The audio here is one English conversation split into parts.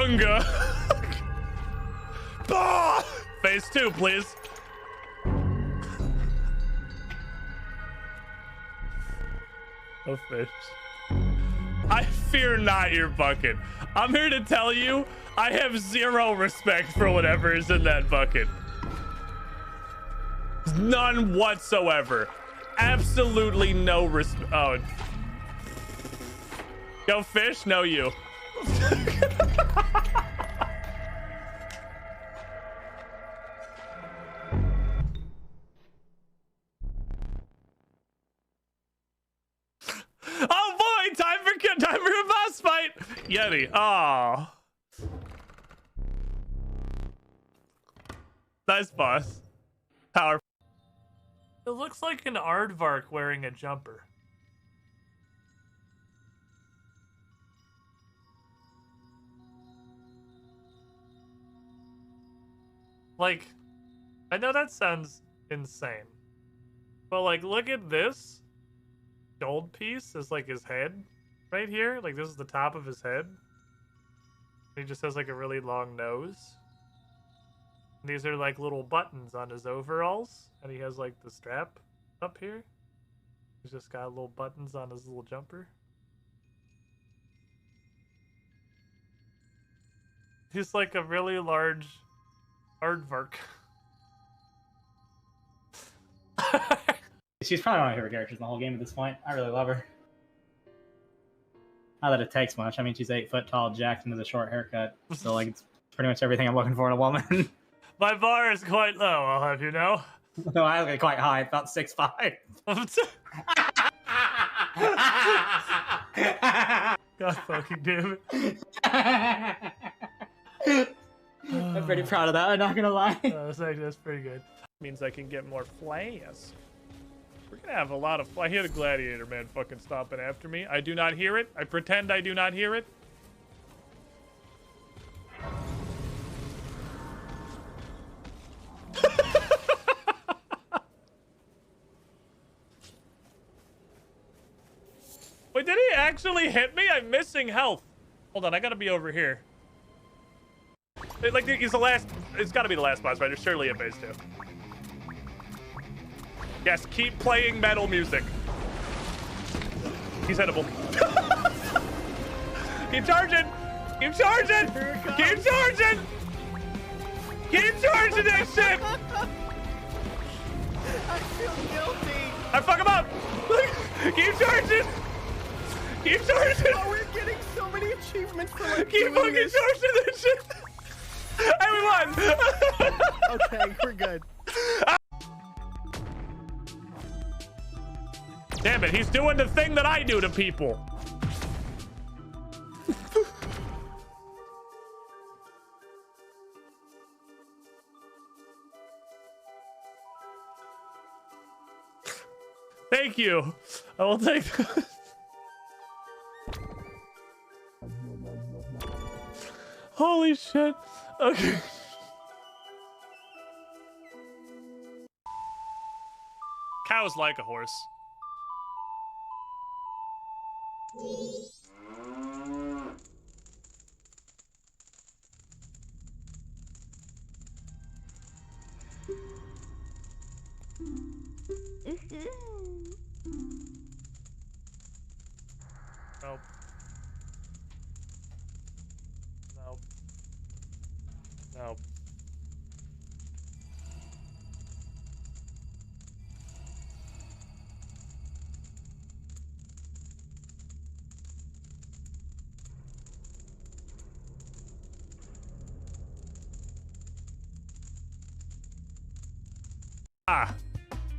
Bunga. Ah! Phase 2, please. Oh, fish. I fear not your bucket. I'm here to tell you, I have zero respect for whatever is in that bucket. None whatsoever. Absolutely no respect. Oh. Go fish? No, you. Oh boy, time for a boss fight. Yeti. Oh. Nice boss. Powerful. It looks like an aardvark wearing a jumper. Like, I know that sounds insane, but like, look at this gold piece is like his head right here. Like, this is the top of his head. He just has like a really long nose. These are like little buttons on his overalls, and he has like the strap up here. He's just got little buttons on his little jumper. He's like a really large aardvark. She's probably one of my favorite characters in the whole game at this point. I really love her. Not that it takes much. I mean, she's 8 foot tall, jacked, and with a short haircut. So, like, it's pretty much everything I'm looking for in a woman. My bar is quite low, I'll have you know. No, I look quite high, about 6'5". God fucking damn it. I'm pretty proud of that, I'm not gonna lie. That's pretty good. Means I can get more flares. We're gonna have a lot of. I hear the gladiator man fucking stomping after me. I do not hear it. I pretend I do not hear it. Wait, did he actually hit me? I'm missing health. Hold on, I gotta be over here. Like, he's the last. It's gotta be the last boss fight. There's surely a phase 2. Yes, keep playing metal music. He's hittable. Keep charging! Keep charging! Keep charging! Keep charging that shit! I feel guilty. I fuck him up! Keep charging! Keep charging! Oh, we're getting so many achievements for like Keep fucking this. charging that shit! And we won! Okay, we're good. Damn it, he's doing the thing that I do to people. Thank you. I will take that. Holy shit. Okay. Cows like a horse. Nope. Nope. Nope.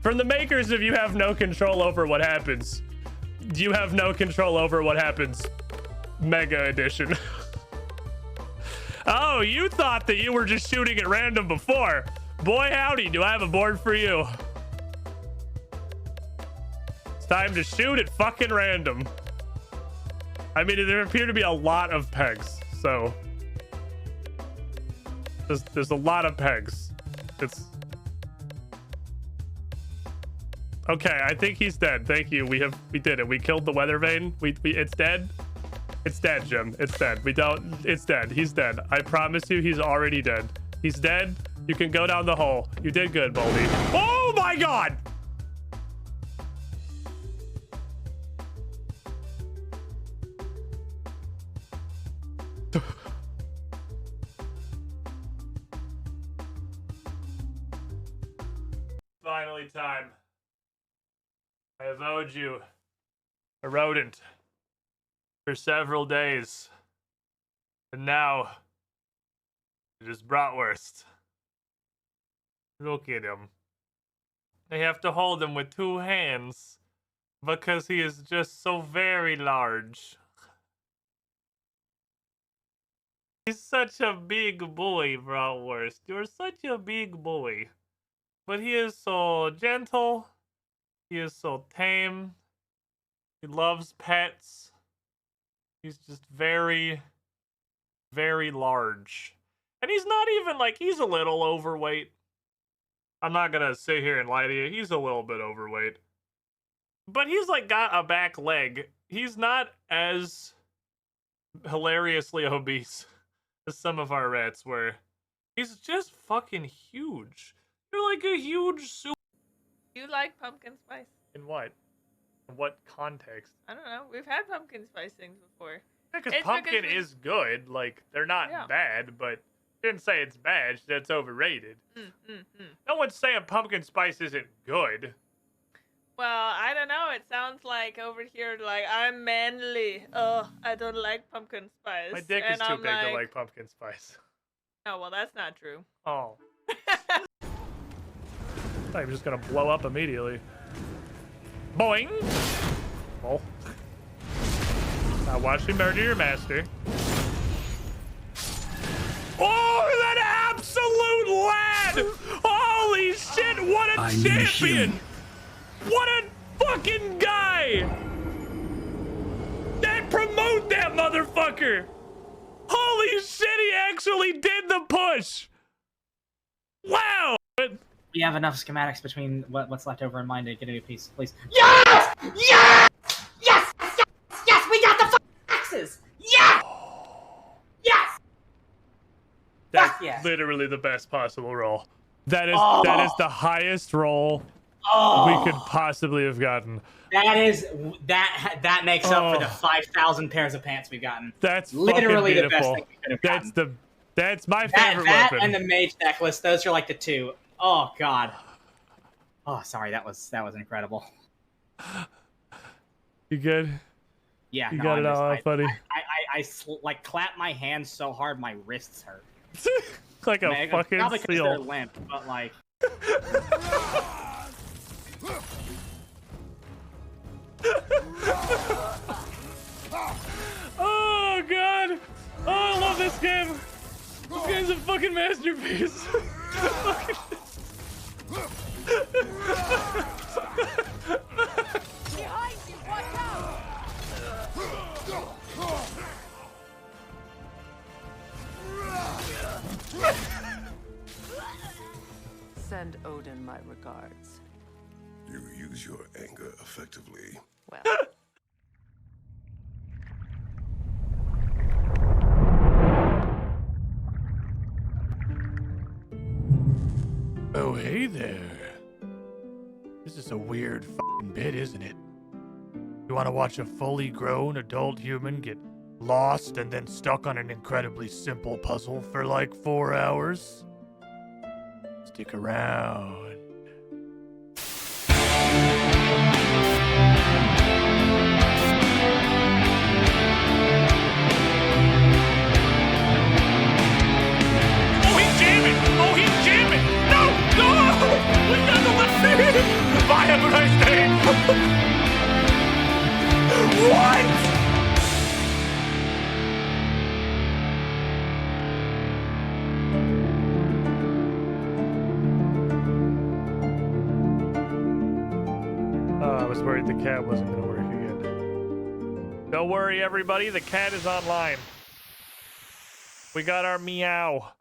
From the makers of You Have No Control Over What Happens, You Have No Control Over What Happens Mega Edition. Oh, you thought that you were just shooting at random before. Boy, howdy, do I have a board for you. It's time to shoot at fucking random. I mean, there appear to be a lot of pegs, so there's a lot of pegs. It's okay. I think he's dead. Thank you. We did it. We killed the weather vane. It's dead. It's dead, Jim. It's dead. We don't... It's dead. He's dead. I promise you, he's already dead. He's dead. You can go down the hole. You did good, Baldy. Oh my god! Finally time. I have owed you a rodent for several days. And now it is bratwurst. Look at him. They have to hold him with 2 hands because he is just so very large. He's such a big boy, bratwurst. You're such a big boy. But he is so gentle. He is so tame. He loves pets. He's just very, very large. And he's not even like, he's a little overweight. I'm not gonna sit here and lie to you. He's a little bit overweight. But he's like got a back leg. He's not as hilariously obese as some of our rats were. He's just fucking huge. You're like a huge soup. You like pumpkin spice? In what? In what context? I don't know. We've had pumpkin spice things before. Yeah, because pumpkin is good. Like, they're not bad, but didn't say it's bad. It's overrated. No one's saying pumpkin spice isn't good. Well, I don't know. It sounds like over here, like, I'm manly. Oh, I don't like pumpkin spice. My dick is too big to like pumpkin spice. Oh, well, that's not true. Oh. I'm just gonna blow up immediately. Boing! Oh. Now watch me murder your master. Oh, that absolute lad! Holy shit, what a champion! What a fucking guy! That promote that motherfucker! Holy shit, he actually did the push! Wow! We have enough schematics between what's left over in mine to get a new piece, please. Yes! Yes! Yes! Yes! Yes! We got the fucking axes! Yes! Yes! That's literally the best possible roll. That is the highest roll we could possibly have gotten. That makes up for the 5,000 pairs of pants we've gotten. That's literally the best thing we could have gotten. That's my favorite that weapon. And the mage necklace, those are like the 2. Oh god. Oh, sorry, that was incredible. You good? Yeah, you got it all out, buddy. I like clap my hands so hard my wrists hurt. Like a fucking probably because seal. they're limp, but like. Oh god! Oh, I love this game. This game's a fucking masterpiece. Behind you, watch out! Send Odin my regards. You use your anger effectively. Well. Oh, hey there. This is a weird fucking bit, isn't it? You want to watch a fully grown adult human get lost and then stuck on an incredibly simple puzzle for like 4 hours? Stick around. Oh, he's jamming! Oh, he's jamming! No! No! We got the left. Bye, have a nice day! What? I was worried the cat wasn't going to work again. Don't worry, everybody. The cat is online. We got our meow.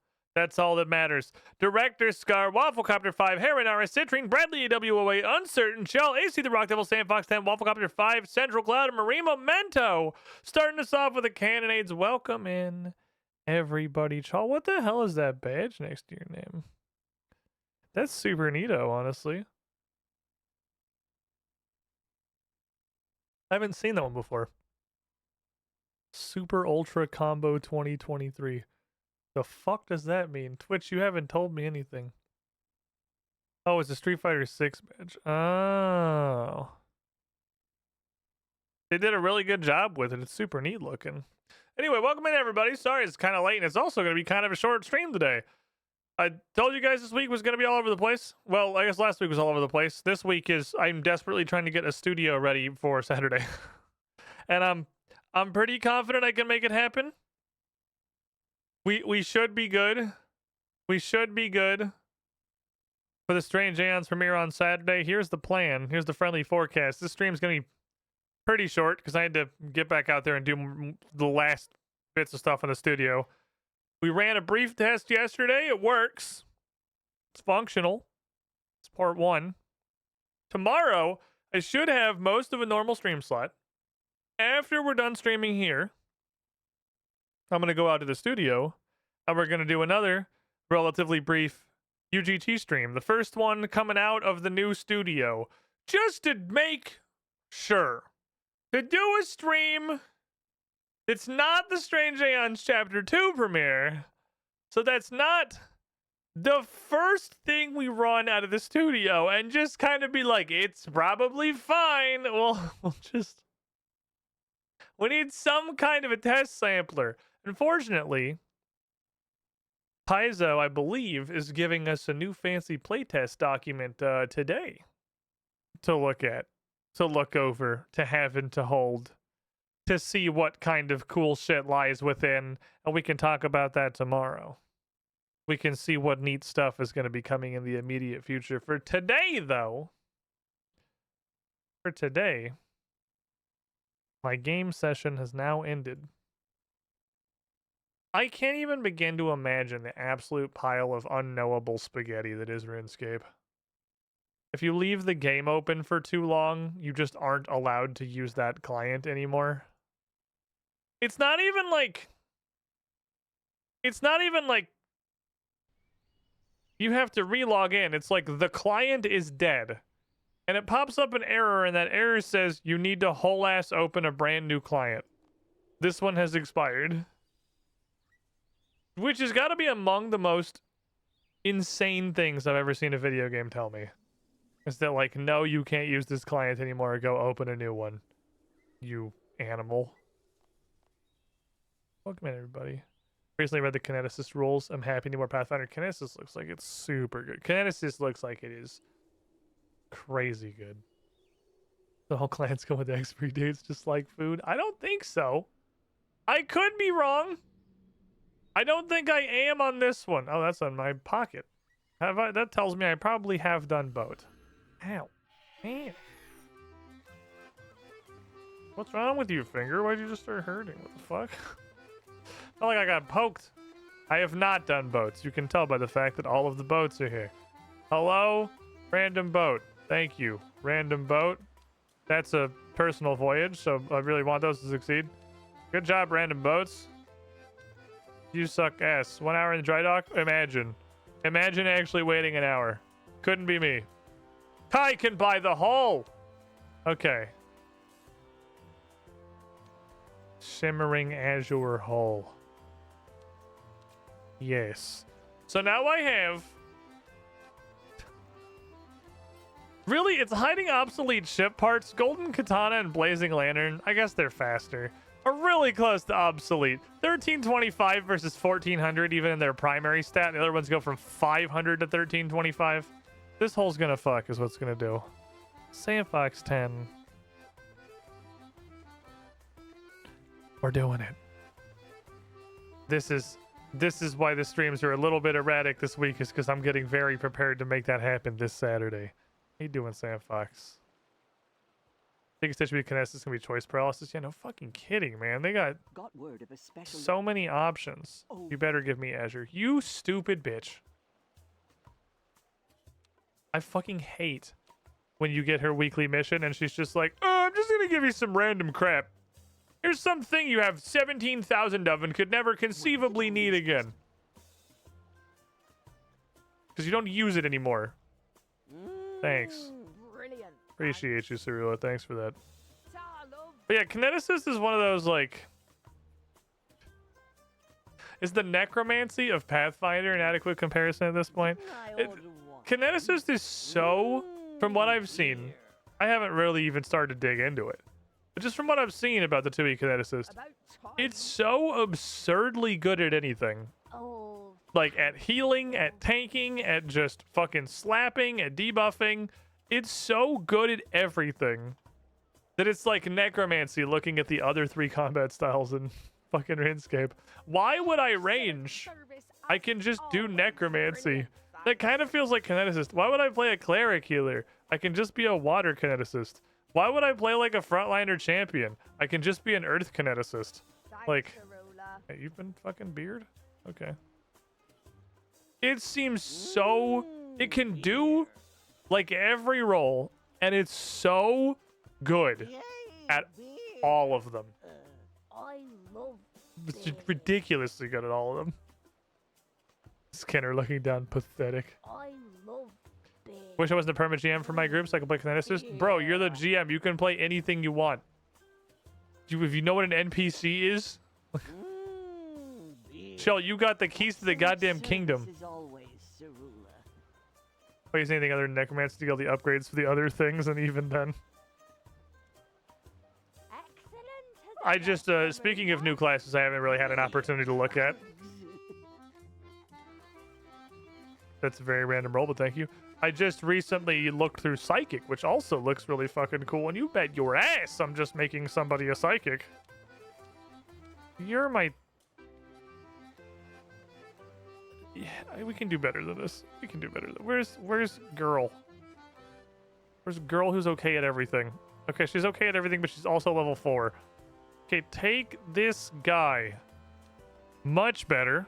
That's all that matters. Director Scar, Wafflecopter 5, Heron R, Citrine, Bradley AWOA, Uncertain, Shell, AC the Rock Devil, Sandfox 10, Wafflecopter 5, Central Cloud, and Marine Memento. Starting us off with the cannonades. Welcome in, everybody. Chaw, what the hell is that badge next to your name? That's super neato, honestly. I haven't seen that one before. Super Ultra Combo 2023. The fuck does that mean? Twitch, you haven't told me anything. Oh, it's a Street Fighter 6 badge. Oh. They did a really good job with it. It's super neat looking. Anyway, welcome in, everybody. Sorry it's kind of late, and it's also going to be kind of a short stream today. I told you guys this week was going to be all over the place. Well, I guess last week was all over the place. This week is I'm desperately trying to get a studio ready for Saturday. And I'm pretty confident I can make it happen. We should be good. We should be good for the Strange Aeons premiere on Saturday. Here's the plan. Here's the friendly forecast. This stream's going to be pretty short because I had to get back out there and do the last bits of stuff in the studio. We ran a brief test yesterday. It works. It's functional. It's part 1. Tomorrow, I should have most of a normal stream slot. After we're done streaming here, I'm going to go out to the studio, and we're going to do another relatively brief UGT stream. The first one coming out of the new studio. Just to make sure. To do a stream... It's not the Strange Aeons Chapter 2 premiere, so that's not the first thing we run out of the studio and just kind of be like, it's probably fine. Well, we need some kind of a test sampler. Unfortunately, Paizo, I believe, is giving us a new fancy playtest document today to look at, to look over, to have and to hold, to see what kind of cool shit lies within, and we can talk about that tomorrow. We can see what neat stuff is going to be coming in the immediate future. For today, though, my game session has now ended. I can't even begin to imagine the absolute pile of unknowable spaghetti that is RuneScape. If you leave the game open for too long, you just aren't allowed to use that client anymore. It's not even like you have to relog in. It's like the client is dead. And it pops up an error, and that error says you need to whole ass open a brand new client. This one has expired. Which has got to be among the most insane things I've ever seen a video game tell me. Is that like, no, you can't use this client anymore. Go open a new one. You animal. Welcome in, everybody. Recently read the Kineticist rules. I'm happy anymore Pathfinder. Kineticist looks like it's super good. Kineticist looks like it is crazy good. The whole clan's go with the expiry dates just like food. I don't think so. I could be wrong. I don't think I am on this one. Oh, that's on my pocket. Have I? That tells me I probably have done both. Ow. Man. What's wrong with you, finger? Why'd you just start hurting? What the fuck? Not like I got poked. I have not done boats. You can tell by the fact that all of the boats are here. Hello? Random boat. Thank you. Random boat. That's a personal voyage, so I really want those to succeed. Good job, random boats. You suck ass. 1 hour in the dry dock? Imagine. Imagine actually waiting an hour. Couldn't be me. I can buy the hull! Okay. Shimmering azure hull. Yes. So now I have... Really, it's hiding obsolete ship parts. Golden Katana and Blazing Lantern, I guess they're faster, are really close to obsolete. 1325 versus 1400 even in their primary stat. The other ones go from 500 to 1325. This hole's gonna fuck is what's gonna do. Sandfox 10. We're doing it. This is why the streams are a little bit erratic this week, is because I'm getting very prepared to make that happen this Saturday. How you doing, Sandfox? Biggest issue with Kinesis is gonna be choice paralysis. Yeah, no fucking kidding, man. They got word of a special so many options. You better give me Azure. You stupid bitch. I fucking hate when you get her weekly mission and she's just like, oh, I'm just gonna give you some random crap. Here's something you have 17,000 of and could never conceivably need again. Because you don't use it anymore. Thanks. Brilliant. Appreciate you, Cerula. Thanks for that. But yeah, Kineticist is one of those, like... Is the necromancy of Pathfinder an adequate comparison at this point? Kineticist is so... From what I've seen, I haven't really even started to dig into it. But just from what I've seen about the 2E Kineticist, it's so absurdly good at anything. Like at healing, at tanking, at just fucking slapping, at debuffing. It's so good at everything that it's like necromancy looking at the other 3 combat styles in fucking Runescape. Why would I range? I can just do necromancy. That kind of feels like Kineticist. Why would I play a cleric healer? I can just be a water Kineticist. Why would I play like a frontliner champion? I can just be an earth Kineticist. Like, hey, you've been fucking beard? Okay. It seems so... It can do like every role, and it's so good at all of them. I love It's just ridiculously good at all of them. Skinner looking down, pathetic. I love Wish I wasn't a perma GM for my group so I could play Kineticist. Bro, you're the GM. You can play anything you want. If you know what an NPC is, Shell, you got the keys to the goddamn kingdom. Wait, is anything other than necromancy to get all the upgrades for the other things, and even then. I just, speaking of new classes, I haven't really had an opportunity to look at. That's a very random roll, but thank you. I just recently looked through Psychic, which also looks really fucking cool, and you bet your ass I'm just making somebody a Psychic. You're my... Yeah, we can do better than this. We can do better than... Where's girl? Where's girl who's okay at everything? Okay, she's okay at everything, but she's also level 4. Okay, take this guy. Much better.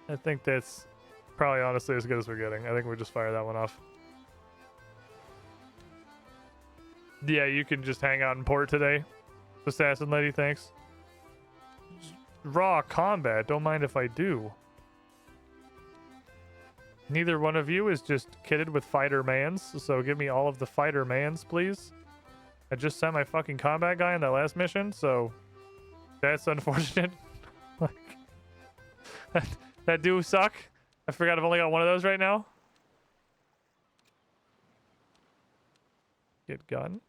I think that's probably honestly as good as we're getting. I think we'll just fire that one off. Yeah, you can just hang out in port today. Assassin lady, thanks. Raw combat, don't mind if I do. Neither one of you is just kitted with fighter mans, so give me all of the fighter mans, please. I just sent my fucking combat guy in that last mission, so that's unfortunate. Like, that do suck. I forgot I've only got one of those right now. Get gun.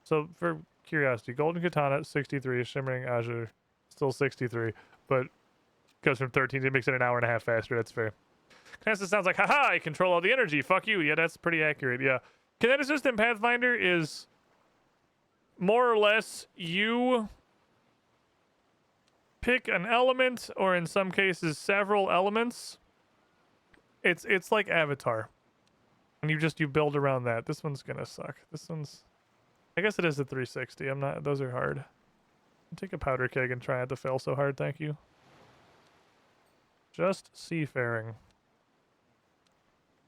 So for curiosity, Golden Katana 63, Shimmering Azure still 63, but goes from 13 to makes it an hour and a half faster. That's fair. Kineticist sounds like, haha, I control all the energy. Fuck you. Yeah, that's pretty accurate. Yeah. Kineticist in Pathfinder is more or less you pick an element, or in some cases several elements. It's like Avatar. And you build around that. This one's gonna suck. This one's... I guess it is a 360. I'm not... Those are hard. I'll take a powder keg and try not to fail so hard, thank you. Just seafaring.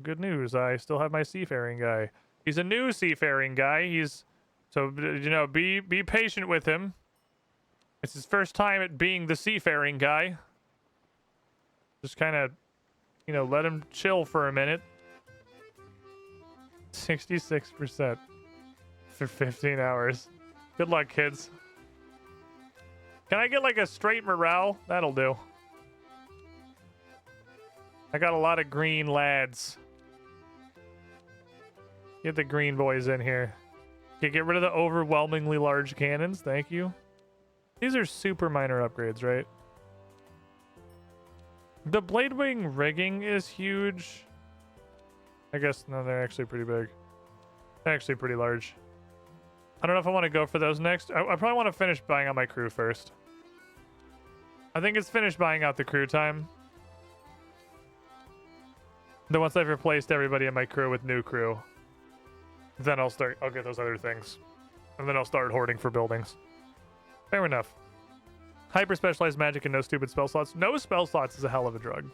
Good news, I still have my seafaring guy. He's a new seafaring guy. He's... So, you know, be patient with him. It's his first time at being the seafaring guy. Just kind of, you know, let him chill for a minute. 66% for 15 hours. Good luck, kids. Can I get like a straight morale? That'll do. I got a lot of green lads. Get the green boys in here. Okay, get rid of the overwhelmingly large cannons. Thank you. These are super minor upgrades, right? The blade wing rigging is huge. I guess, no, they're actually pretty big. They're actually pretty large. I don't know if I want to go for those next. I probably want to finish buying out my crew first. I think it's finished buying out the crew time. Then once I've replaced everybody in my crew with new crew, then I'll get those other things. And then I'll start hoarding for buildings. Fair enough. Hyper specialized magic and no stupid spell slots. No spell slots is a hell of a drug.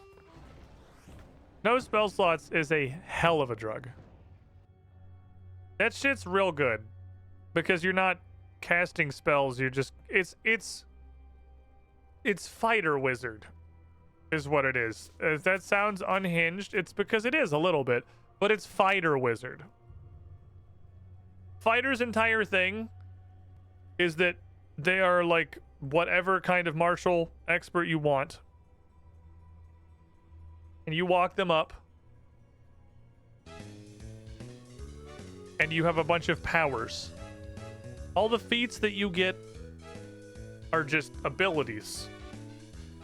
No spell slots is a hell of a drug. That shit's real good. Because you're not casting spells, you're just it's fighter wizard is what it is. If that sounds unhinged, it's because it is a little bit, but it's fighter wizard. Fighter's entire thing is that they are like whatever kind of martial expert you want. And you walk them up. And you have a bunch of powers. All the feats that you get are just abilities.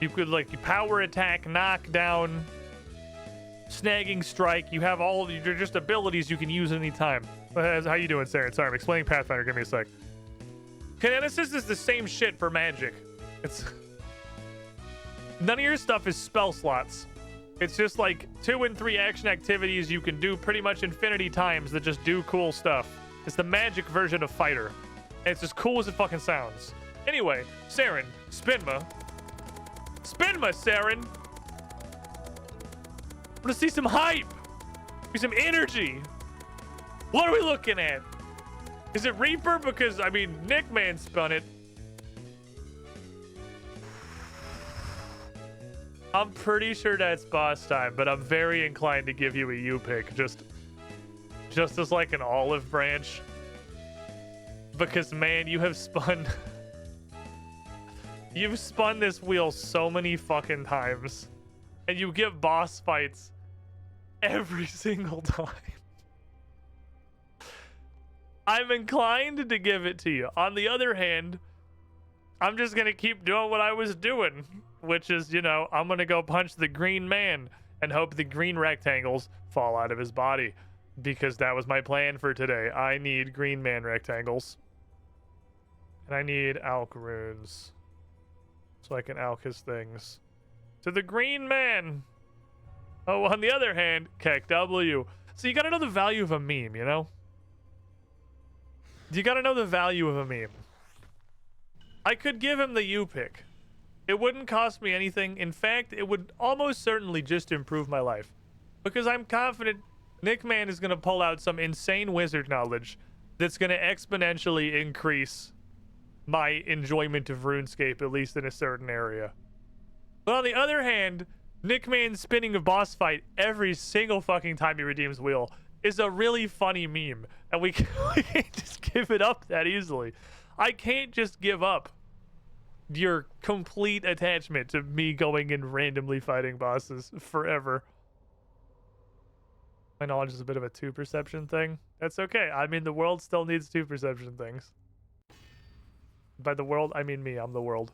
You could like power attack, knock down, snagging strike. You have all they're just abilities you can use anytime. How you doing, Sarah? Sorry, I'm explaining Pathfinder. Give me a sec. Kineticist is the same shit for magic. It's none of your stuff is spell slots. It's just like 2 and 3 action activities you can do pretty much infinity times that just do cool stuff. It's the magic version of fighter. And it's as cool as it fucking sounds. Anyway, Saren, Spinma. Spinma, Saren! I want to see some hype! See some energy! What are we looking at? Is it Reaper? Because, I mean, Nickman spun it. I'm pretty sure that's boss time, but I'm very inclined to give you a U pick. Just as like an olive branch. Because, man, you have spun... You've spun this wheel so many fucking times. And you get boss fights every single time. I'm inclined to give it to you. On the other hand, I'm just going to keep doing what I was doing. Which is, you know, I'm going to go punch the green man and hope the green rectangles fall out of his body. Because that was my plan for today. I need green man rectangles. And I need alch runes. So I can alch his things. To the green man! Oh, on the other hand, Keck W. So you gotta know the value of a meme, you know? You gotta know the value of a meme. I could give him the U pick. It wouldn't cost me anything. In fact, it would almost certainly just improve my life. Because I'm confident Nickman is gonna pull out some insane wizard knowledge that's gonna exponentially increase my enjoyment of RuneScape, at least in a certain area. But on the other hand, Nickman spinning a boss fight every single fucking time he redeems wheel is a really funny meme. And we can't just give it up that easily. I can't just give up your complete attachment to me going and randomly fighting bosses forever. My knowledge is a bit of a 2 perception thing. That's okay. I mean, the world still needs 2 perception things. By the world, I mean me. I'm the world.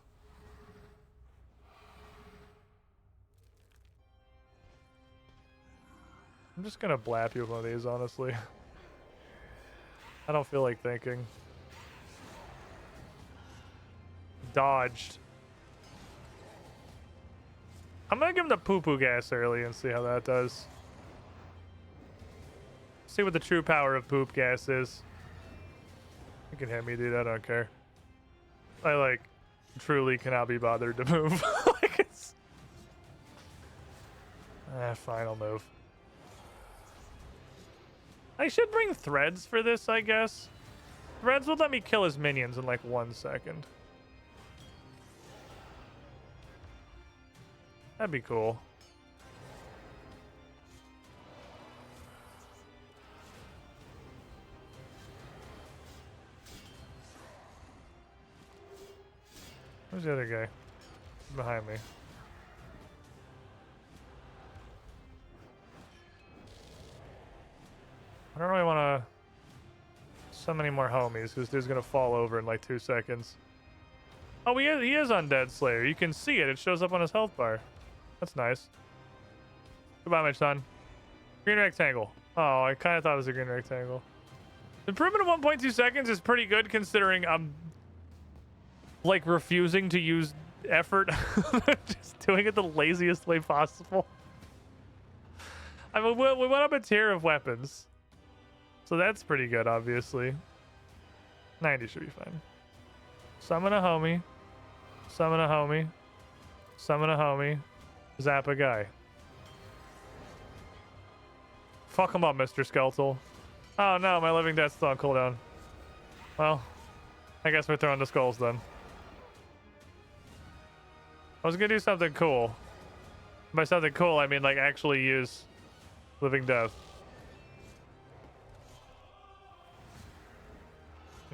I'm just gonna blap you with one of these, honestly. I don't feel like thinking. Dodged. I'm gonna give him the poo-poo gas early and see how that does. See what the true power of poop gas is. You can hit me, dude. I don't care. I, like, truly cannot be bothered to move. Like, it's... fine, I'll move. I should bring threads for this, I guess. Threads will let me kill his minions in, like, 1 second. That'd be cool. Where's the other guy? He's behind me. I don't really want to summon many more homies because dude's gonna fall over in like 2 seconds. Oh, he is Undead Slayer. You can see it. It shows up on his health bar. That's nice. Goodbye, my son. Green rectangle. Oh, I kind of thought it was a green rectangle. Improvement of 1.2 seconds is pretty good considering I'm like refusing to use effort. Just doing it the laziest way possible. I mean, we went up a tier of weapons. So that's pretty good, obviously. 90 should be fine. Summon a homie. Summon a homie. Summon a homie. Zap a guy. Fuck him up, Mr. Skeletal. Oh no, my living death's still on cooldown. Well, I guess we're throwing the skulls then. I was gonna do something cool. By something cool, I mean like actually use living death.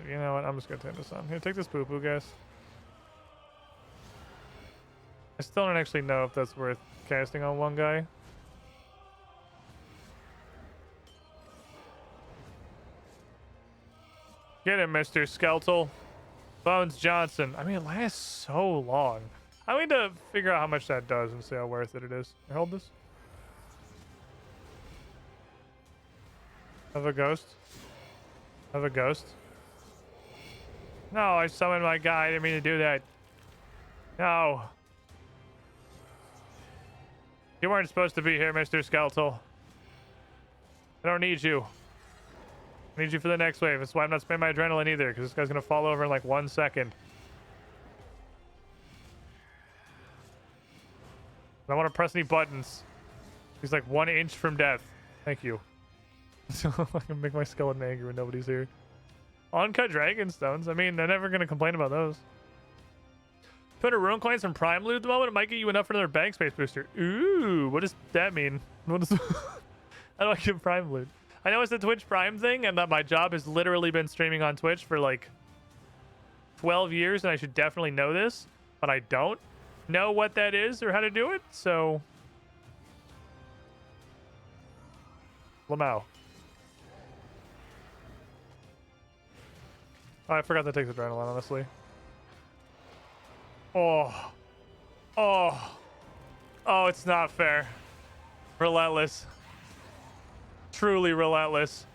You know what? I'm just gonna turn this on. Here, take this poo-poo, guys. I still don't actually know if that's worth casting on one guy. Get him, Mr. Skeletal. Bones Johnson. I mean, it lasts so long. I need to figure out how much that does and see how worth it is. Hold this. Have a ghost. Have a ghost. No, I summoned my guy. I didn't mean to do that. No. You weren't supposed to be here, Mr. Skeletal. I don't need you. I need you for the next wave. That's why I'm not spending my adrenaline either, because this guy's going to fall over in like 1 second. I don't want to press any buttons. He's like 1 inch from death. Thank you. So I can make my skeleton angry when nobody's here. Uncut dragon stones. I mean, they're never going to complain about those. 200 rune coins from Prime Loot at the moment. It might get you enough for another bank space booster. Ooh, what does that mean? What is how do I get Prime Loot? I know it's the Twitch Prime thing, and that my job has literally been streaming on Twitch for like 12 years, and I should definitely know this, but I don't know what that is or how to do it, so... Lamau. Oh, I forgot that takes adrenaline, honestly. Oh. Oh. Oh, it's not fair. Relentless. Truly relentless.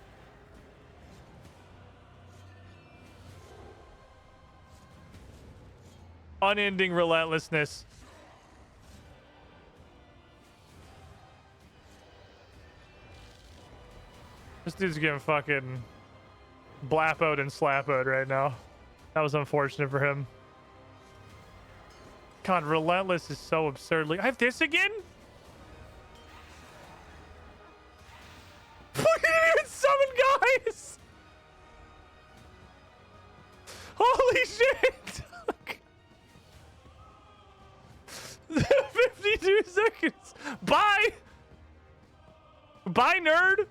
Unending relentlessness. This dude's getting fucking blapoed and slapoed right now. That was unfortunate for him. God, relentless is so absurdly... I have this again? I didn't even summon guys! Holy shit! 52 seconds! Bye! Bye, nerd!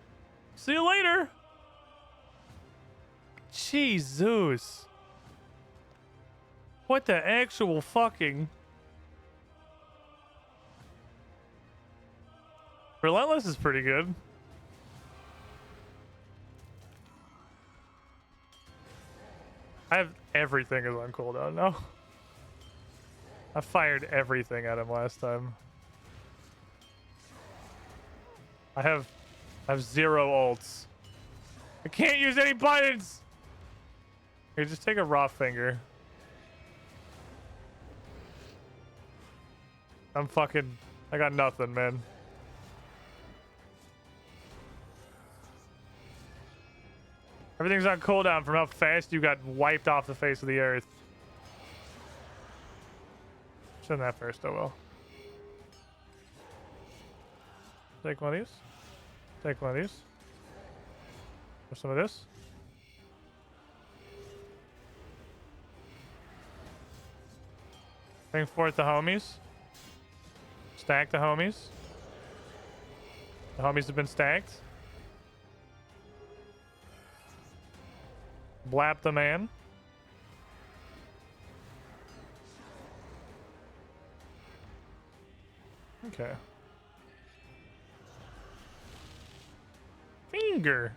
See you later! Jesus. What the actual fucking... Relentless is pretty good. I have everything is on cooldown now. I fired everything at him last time. I have 0 ults. I can't use any buttons! Here, just take a raw finger. I got nothing, man. Everything's on cooldown from how fast you got wiped off the face of the earth. Send that first, oh well. Take one of these. Take one of these. Have some of this. Bring forth the homies. Stack the homies. The homies have been stacked. Blap the man. Okay. Finger.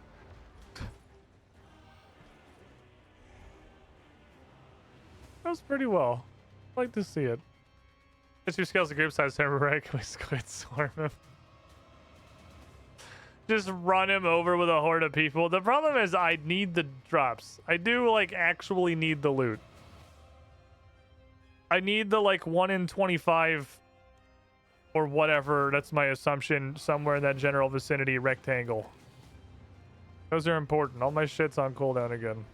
That was pretty well. I'd like to see it. It's your scales of group size server, right? Can we squid swarm him? Just run him over with a horde of people. The problem is I need the drops. I do like actually need the loot. I need the like 1 in 25 or whatever. That's my assumption. Somewhere in that general vicinity rectangle. Those are important. All my shit's on cooldown again.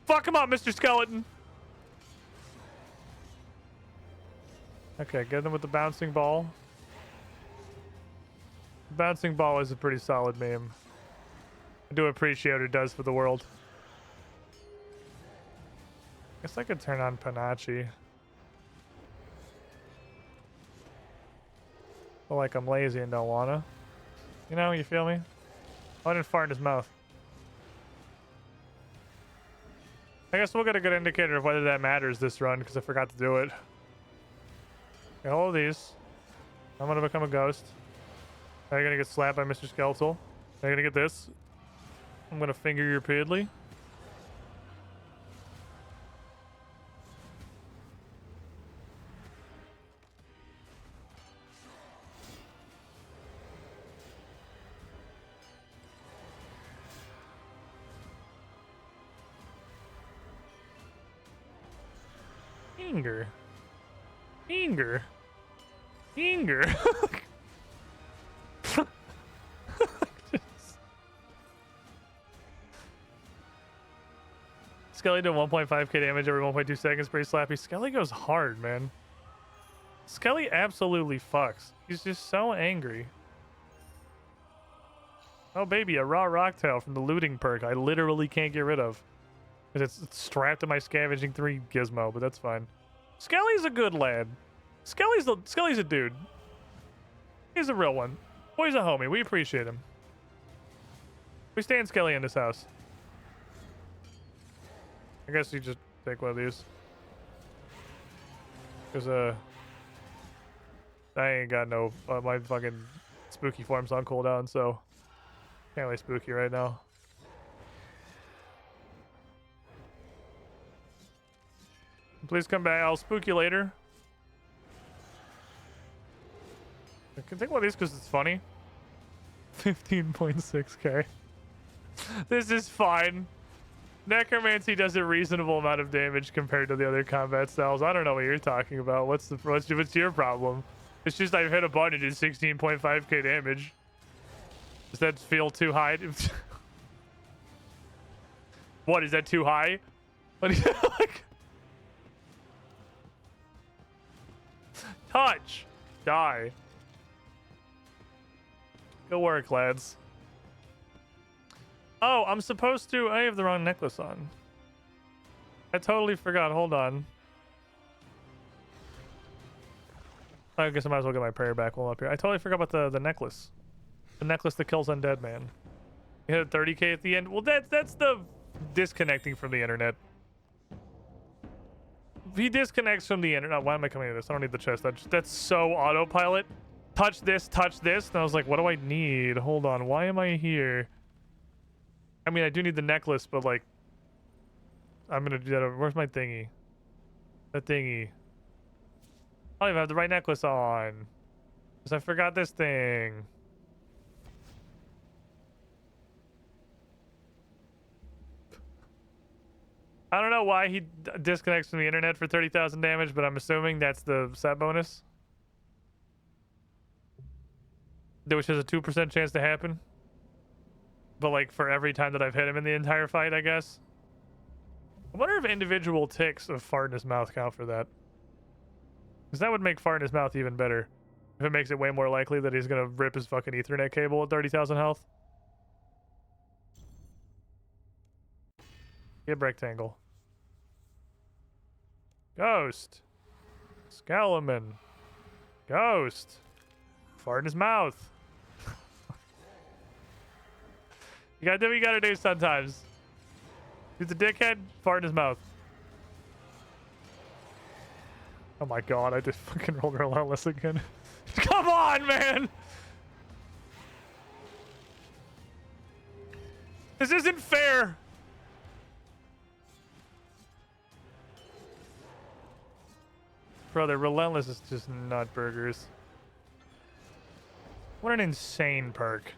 Fuck him up, Mr. Skeleton. Okay, get them with the bouncing ball. Bouncing ball is a pretty solid meme. I do appreciate what it does for the world. Guess I could turn on Panache. But like I'm lazy and don't wanna. You know, you feel me? Oh, I didn't fart in his mouth. I guess we'll get a good indicator of whether that matters this run, because I forgot to do it. Okay, all of these. I'm gonna become a ghost. Are you gonna get slapped by Mr. Skeletal? Are you gonna get this? I'm gonna finger you repeatedly. Finger. Finger. Finger. Skelly did 1.5k damage every 1.2 seconds. Pretty slappy. Skelly goes hard, man. Skelly absolutely fucks. He's just so angry. Oh, baby, a raw rocktail from the looting perk I literally can't get rid of. Because it's strapped to my scavenging 3 gizmo, but that's fine. Skelly's a good lad. Skelly's a dude. He's a real one. Boy's a homie. We appreciate him. We stand Skelly in this house. I guess you just take one of these. Because, I ain't got no... my fucking spooky form's on cooldown, so... Can't really spooky right now. Please come back. I'll spook you later. I can take one of these because it's funny. 15.6k. This is fine. Necromancy does a reasonable amount of damage compared to the other combat styles. I don't know what you're talking about. What's your problem? It's just I've hit a button and did 16.5k damage. Does that feel too high? What, is that too high? What do you like? Touch! Die. Good work, lads. Oh, I'm supposed to... I have the wrong necklace on. I totally forgot. Hold on. I guess I might as well get my prayer back while I'm up here. I totally forgot about the necklace. The necklace that kills undead, man. You hit a 30k at the end. Well, that's the disconnecting from the internet. If he disconnects from the internet... Why am I coming to this? I don't need the chest. That's so autopilot. Touch this, touch this. And I was like, what do I need? Hold on. Why am I here? I mean, I do need the necklace, but like... I'm gonna do that. Where's my thingy? The thingy. I don't even have the right necklace on. Because I forgot this thing. I don't know why he disconnects from the internet for 30,000 damage, but I'm assuming that's the set bonus. Which has a 2% chance to happen. But like for every time that I've hit him in the entire fight, I guess. I wonder if individual ticks of fart in his mouth count for that. Because that would make fart in his mouth even better. If it makes it way more likely that he's going to rip his fucking Ethernet cable at 30,000 health. Get rectangle. Ghost. Skeleton. Ghost. Fart in his mouth. You gotta do what you gotta do sometimes. He's a dickhead, fart in his mouth. Oh my god, I just fucking rolled relentless again. Come on, man! This isn't fair! Brother, relentless is just nut burgers. What an insane perk.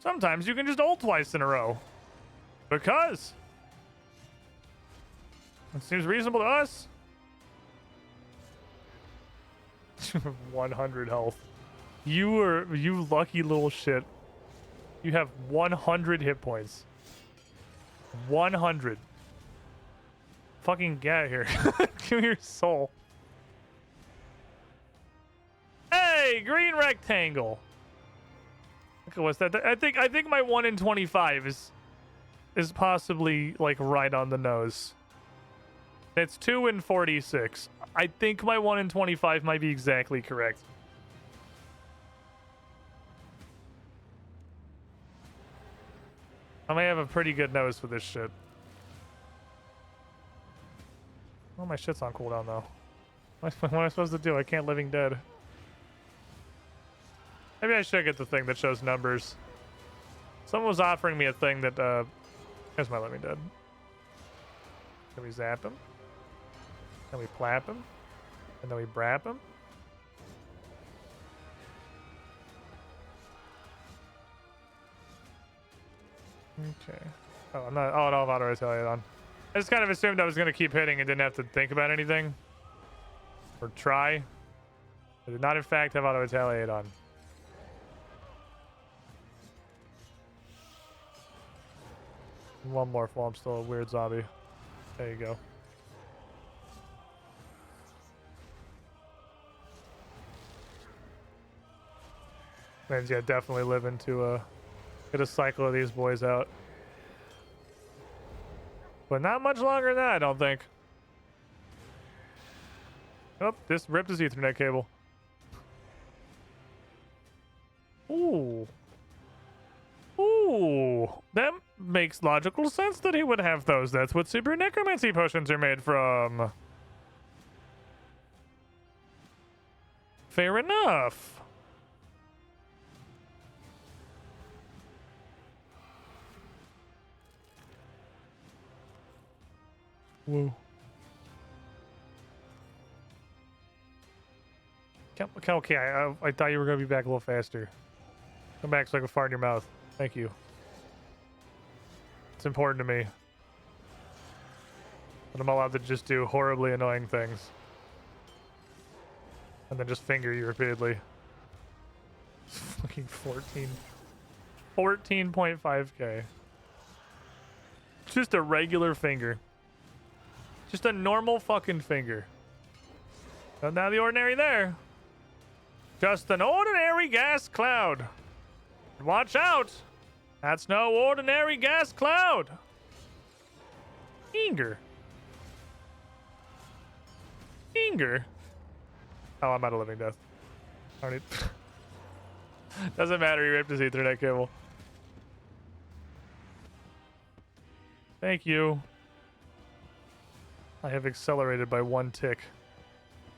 Sometimes you can just ult twice in a row. Because It seems reasonable to us. 100 health. You lucky little shit. You have 100 hit points. 100. Fucking get out of here. Give me your soul. Hey, green rectangle. Okay, what's that? I think my 1 in 25 is possibly like right on the nose. It's 2 in 46. I think my 1 in 25 might be exactly correct. I may have a pretty good nose for this shit. Oh, my shit's on cooldown though. What am I supposed to do? I can't Living Dead. Maybe I should get the thing that shows numbers. Someone was offering me a thing that, here's my Living Dead. Can we zap him? Can we plap him? And then we brap him? Okay. Oh, I'm not. Oh, I don't have auto retaliate on. I just kind of assumed I was going to keep hitting and didn't have to think about anything. Or try. I did not, in fact, have auto retaliate on. One more while I'm still a weird zombie. There you go. Man's, yeah, definitely living to get a cycle of these boys out. But not much longer than that, I don't think. Oh, this ripped his Ethernet cable. Ooh. Ooh. That makes logical sense that he would have those. That's what super necromancy potions are made from. Fair enough. Whoa. Okay, I thought you were going to be back a little faster. Come back so I can fart in your mouth. Thank you. It's important to me. But I'm allowed to just do horribly annoying things. And then just finger you repeatedly. Fucking 14.5k. Just a regular finger. Just a normal fucking finger. Not now the ordinary there. Just an ordinary gas cloud. Watch out! That's no ordinary gas cloud. Finger. Finger. Oh, I'm out of living death. I don't need... Doesn't matter, he ripped his Ethernet cable. Thank you. I have accelerated by 1 tick.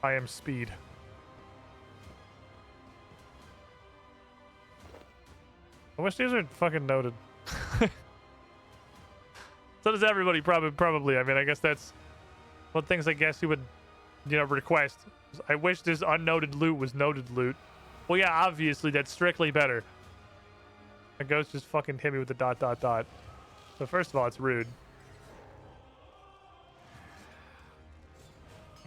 I am speed. I wish these are fucking noted. So does everybody, probably. I mean, I guess that's one things I guess you would, request. I wish this unnoted loot was noted loot. Well, yeah, obviously that's strictly better. A ghost just fucking hit me with the ... So first of all, it's rude.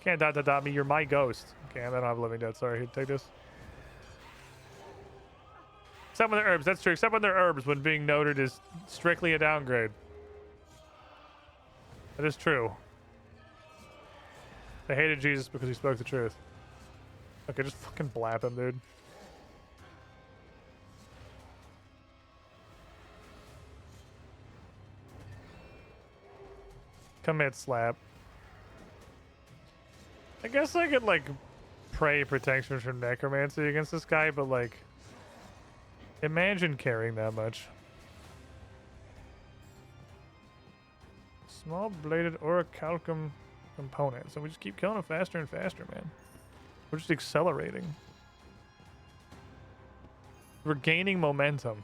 You can't ... me, you're my ghost. Okay, I don't have Living Dead, sorry, here, take this. Except when they're herbs, that's true. Except when they're herbs, when being noted is strictly a downgrade. That is true. They hated Jesus because he spoke the truth. Okay, just fucking blap him, dude. Commit slap. I guess I could, like, pray protection from necromancy against this guy, but, like... Imagine carrying that much. Small bladed orichalcum component. So we just keep killing him faster and faster, man. We're just accelerating. We're gaining momentum.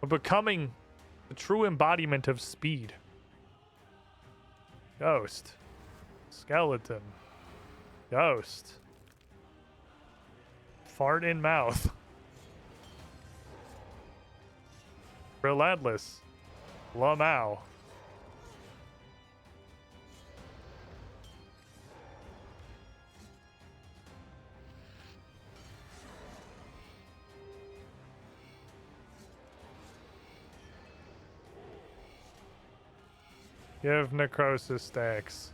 We're becoming the true embodiment of speed. Ghost. Skeleton. Ghost. Fart in mouth. Relentless. Lamau. Give necrosis stacks.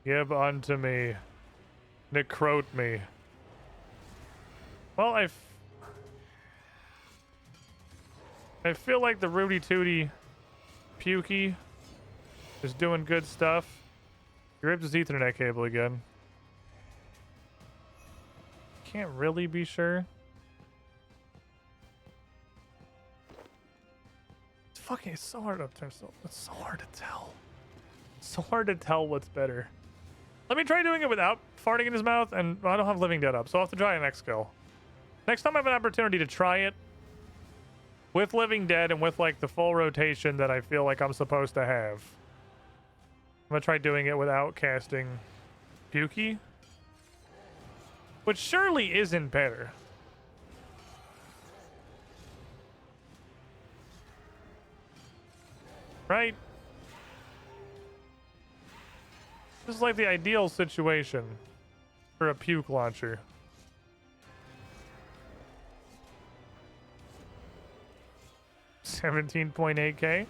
Give unto me. Necrote me. Well, I feel like the Rudy Tooty Pukey is doing good stuff. He ripped his Ethernet cable again. Can't really be sure. It's so hard to turn. It's so hard to tell. It's so hard to tell what's better. Let me try doing it without farting in his mouth, and I don't have Living Dead up, so I'll have to try it next skill. Next time I have an opportunity to try it with Living Dead and with like the full rotation that I feel like I'm supposed to have, I'm gonna try doing it without casting Pukey, which surely isn't better. Right? This is like the ideal situation for a puke launcher. $17.8K.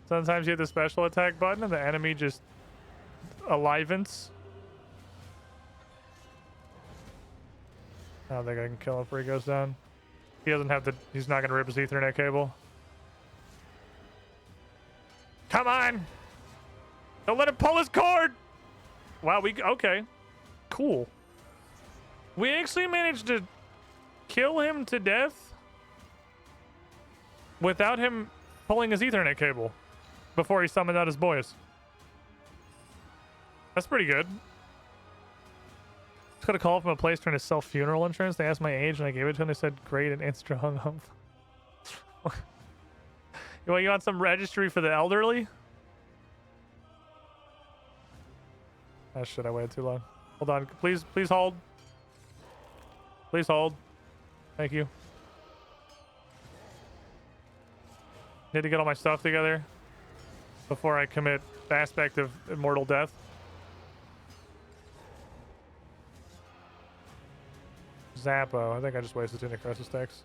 Sometimes you hit the special attack button and the enemy just alivens. I don't think I can kill him before he goes down. He doesn't have the. He's not gonna rip his Ethernet cable. Come on! Don't let him pull his cord! Wow, okay. Cool. We actually managed to kill him to death without him pulling his Ethernet cable before he summoned out his boys. That's pretty good. Just got a call from a place trying to sell funeral insurance. They asked my age and I gave it to them. They said, great, and Instra hung up. You want some registry for the elderly? Oh shit, I waited too long. Hold on. Please hold. Please hold. Thank you. Need to get all my stuff together before I commit the aspect of immortal death. Zappo. I think I just wasted 2 necrosis stacks.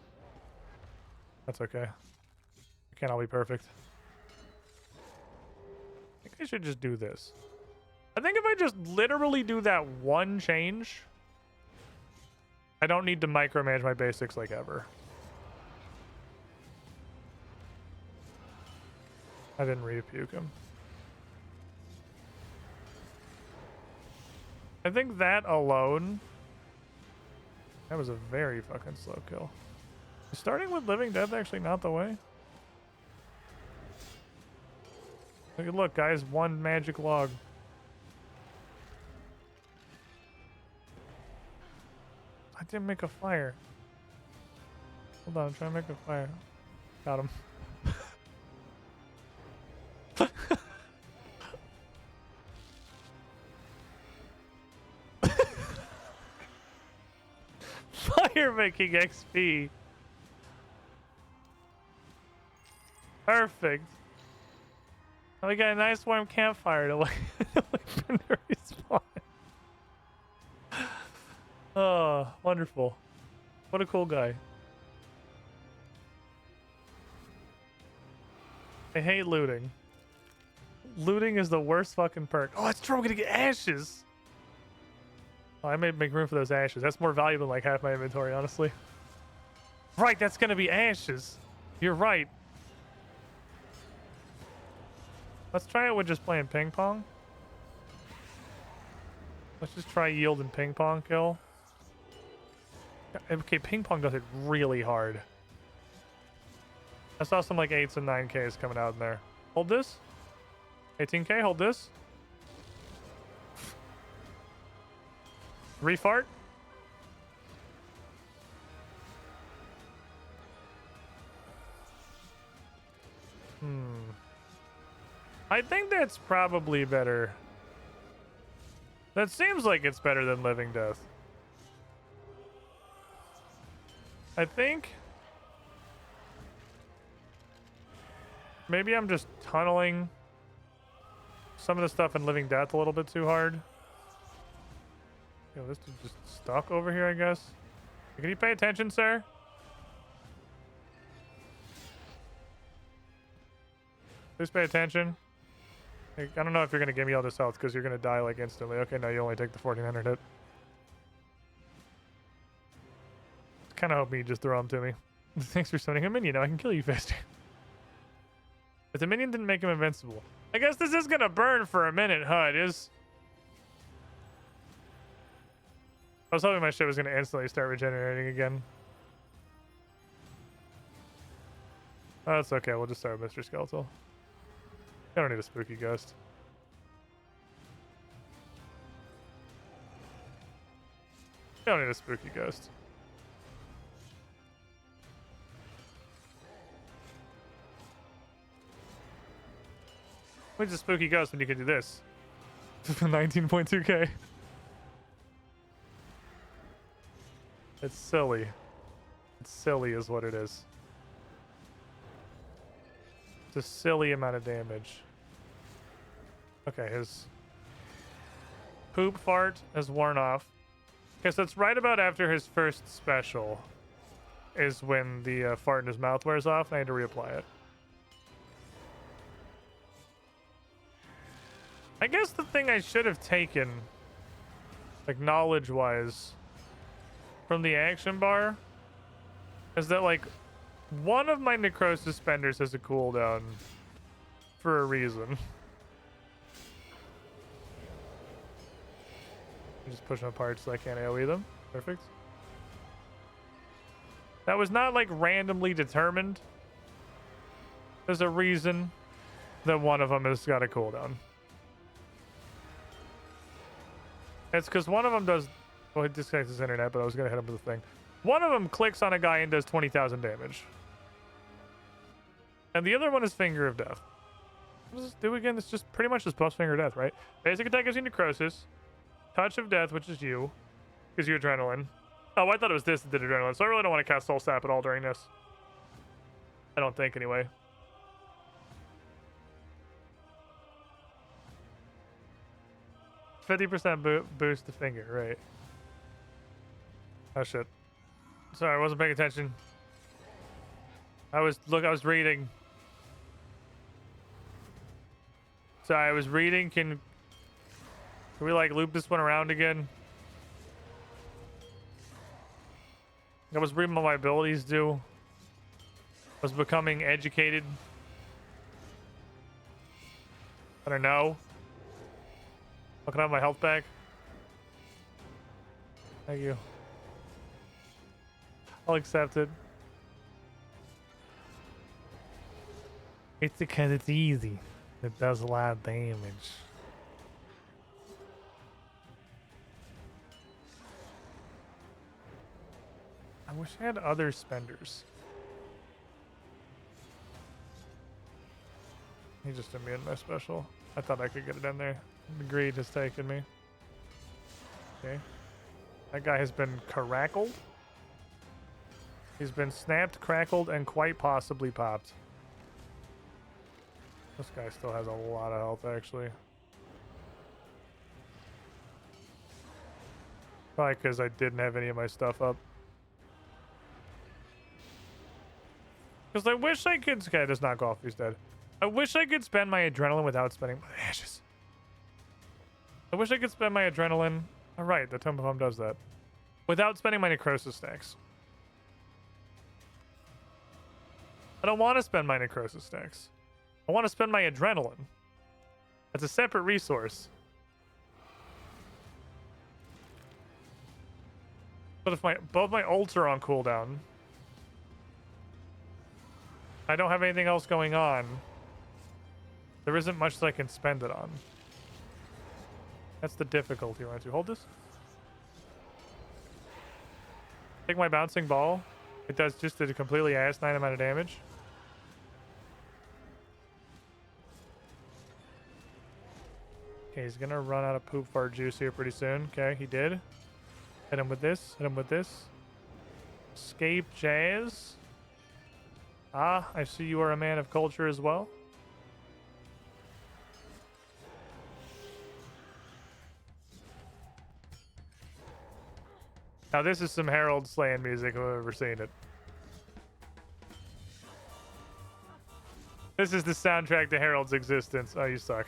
That's okay. It can't all be perfect. I think I should just do this. I think if I just literally do that one change, I don't need to micromanage my basics like ever. I didn't re-puke him. I think that alone, that was a very fucking slow kill. Is starting with Living Death actually not the way? Look, guys, 1 magic log. I didn't make a fire. Hold on, I'm trying to make a fire. Got him. Fire making XP. Perfect. And we got a nice warm campfire to wait for him to respawn. Oh, wonderful. What a cool guy. I hate looting. Looting is the worst fucking perk. Oh, that's true. I'm gonna get ashes. Oh, I may make room for those ashes. That's more valuable than like half my inventory, honestly. Right, that's gonna be ashes. You're right. Let's try it with just playing ping pong. Let's just try yield and ping pong kill. Okay, ping pong does it really hard. I saw some like 8s and 9Ks coming out in there. Hold this. 18K, hold this. Refart. I think that's probably better. That seems like it's better than Living Death. I think maybe I'm just tunneling some of the stuff in Living Death a little bit too hard. Yo, this dude's just stuck over here, I guess. Can you pay attention, sir? Please pay attention. Like, I don't know if you're gonna give me all this health because you're gonna die like instantly. Okay, no, you only take the 1400 hit. Kind of hoping you just throw him to me. Thanks for summoning a minion. Now I can kill you faster. But the minion didn't make him invincible. I guess this is gonna burn for a minute, huh? It is. I was hoping my shit was gonna instantly start regenerating again. Oh, that's okay. We'll just start with Mr. Skeletal. I don't need a spooky ghost. I don't need a spooky ghost. What's a spooky ghost when you can do this? 19.2k. It's silly. It's silly is what it is. It's a silly amount of damage. Okay, his poop fart has worn off. Okay, so it's right about after his first special is when the fart in his mouth wears off, and I had to reapply it. I guess the thing I should have taken, like knowledge-wise, from the action bar is that, like, one of my necrosis spenders has a cooldown for a reason. I'm just push them apart so I can't AoE them. Perfect. That was not, like, randomly determined. There's a reason that one of them has got a cooldown. It's because one of them does... Well, he disconnects his internet, but I was going to hit him with the thing. One of them clicks on a guy and does 20,000 damage. And the other one is Finger of Death. What does this do again? It's just pretty much just plus Finger of Death, right? Basic attack gives you Necrosis. Touch of Death, which is you. Gives you Adrenaline. Oh, I thought it was this that did Adrenaline, so I really don't want to cast Soul Sap at all during this. I don't think, anyway. %50 boost to Finger, right. Oh shit. Sorry, I wasn't paying attention. I was reading. Sorry, I was reading. Can we like loop this one around again? I was reading what my abilities do. I was becoming educated. I don't know. Oh, can I have my health back? Thank you. I'll accept it. It's because it's easy. It does a lot of damage. I wish I had other spenders. He just immune my special. I thought I could get it in there. The greed has taken me. Okay. That guy has been carackled. He's been snapped, crackled, and quite possibly popped. This guy still has a lot of health, actually. Probably because I didn't have any of my stuff up. Because I wish I could... Okay, does not go off. He's dead. I wish I could spend my adrenaline without spending my ashes. I wish I could spend my adrenaline... Alright, the Tome of Hum does that. Without spending my necrosis stacks. I don't want to spend my necrosis stacks. I want to spend my adrenaline. That's a separate resource. But if both my ults are on cooldown, I don't have anything else going on. There isn't much that I can spend it on. That's the difficulty. Right? Hold this. Take my bouncing ball. It does just a completely asinine amount of damage. Okay, he's gonna run out of poop fart juice here pretty soon. Okay, he did. Hit him with this. Hit him with this. Escape Jazz. Ah, I see you are a man of culture as well. Now this is some Herald slaying music if I've ever seen it. This is the soundtrack to Harold's existence. Oh, you suck.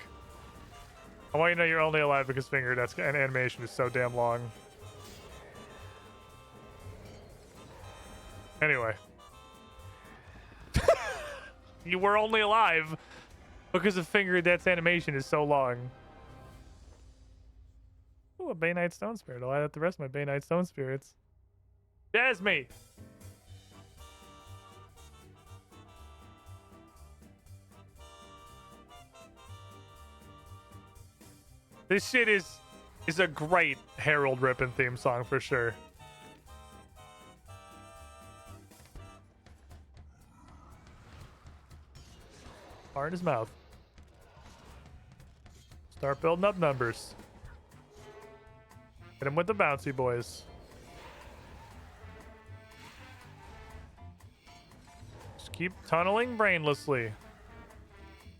I want you to know you're only alive because Finger Death's animation is so damn long. Anyway. You were only alive because of Finger Death's animation is so long. Ooh, a Bay Knight Stone Spirit. I'll add that to the rest of my Bay Knight Stone Spirits. Jasmine! This shit is a great Harold Rippin theme song for sure. Fart in his mouth. Start building up numbers. Hit him with the bouncy boys. Just keep tunneling brainlessly.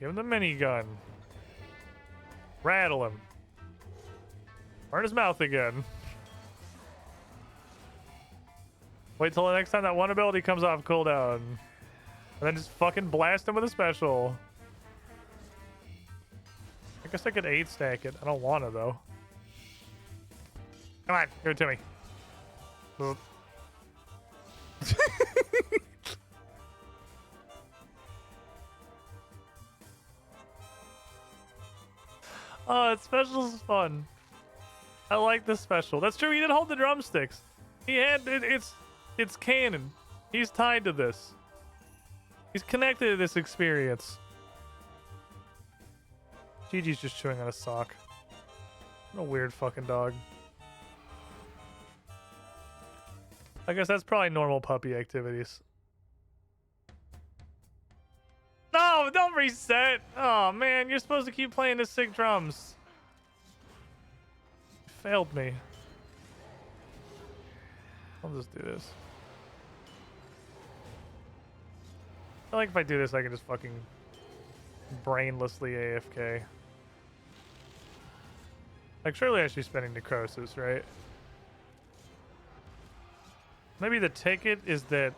Give him the minigun. Rattle him. Burn his mouth again. Wait till the next time that one ability comes off cooldown. And then just fucking blast him with a special. I guess I could 8 stack it. I don't want to though. Come on, give it to me. Oh, that special is fun. I like this special. That's true. He did hold the drumsticks. He had it. It's canon. He's tied to this. He's connected to this experience. Gigi's just chewing on a sock. What a weird fucking dog. I guess that's probably normal puppy activities. No, don't reset. Oh man, you're supposed to keep playing the sick drums. You failed me. I'll just do this. I feel like if I do this, I can just fucking brainlessly AFK. Like, surely I should be spending necrosis, right? Maybe the ticket is that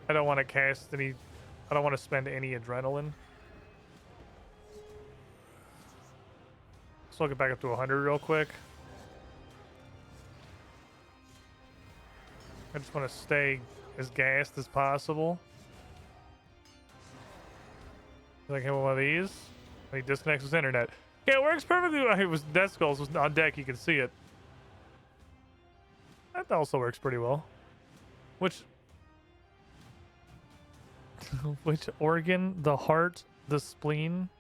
I don't want to cast any... I don't want to spend any adrenaline. So I'll get back up to 100 real quick. I just want to stay as gassed as possible. Like hit one of these. He disconnects his internet. Yeah, it works perfectly. It was Death Skulls was on deck. You can see it. That also works pretty well. Which organ? The heart? The spleen?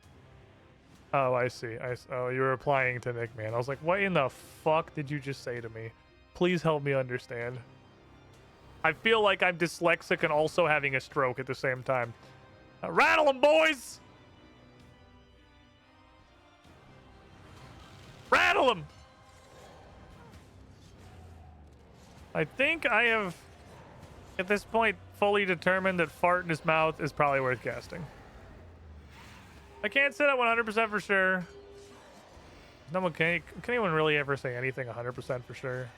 Oh, I see. Oh, you were replying to Nick, man. I was like, what in the fuck did you just say to me? Please help me understand. I feel like I'm dyslexic and also having a stroke at the same time. Rattle them, boys! Rattle them! I think I have, at this point, fully determined that fart in his mouth is probably worth casting. I can't say that 100% for sure. No one can anyone really ever say anything 100% for sure?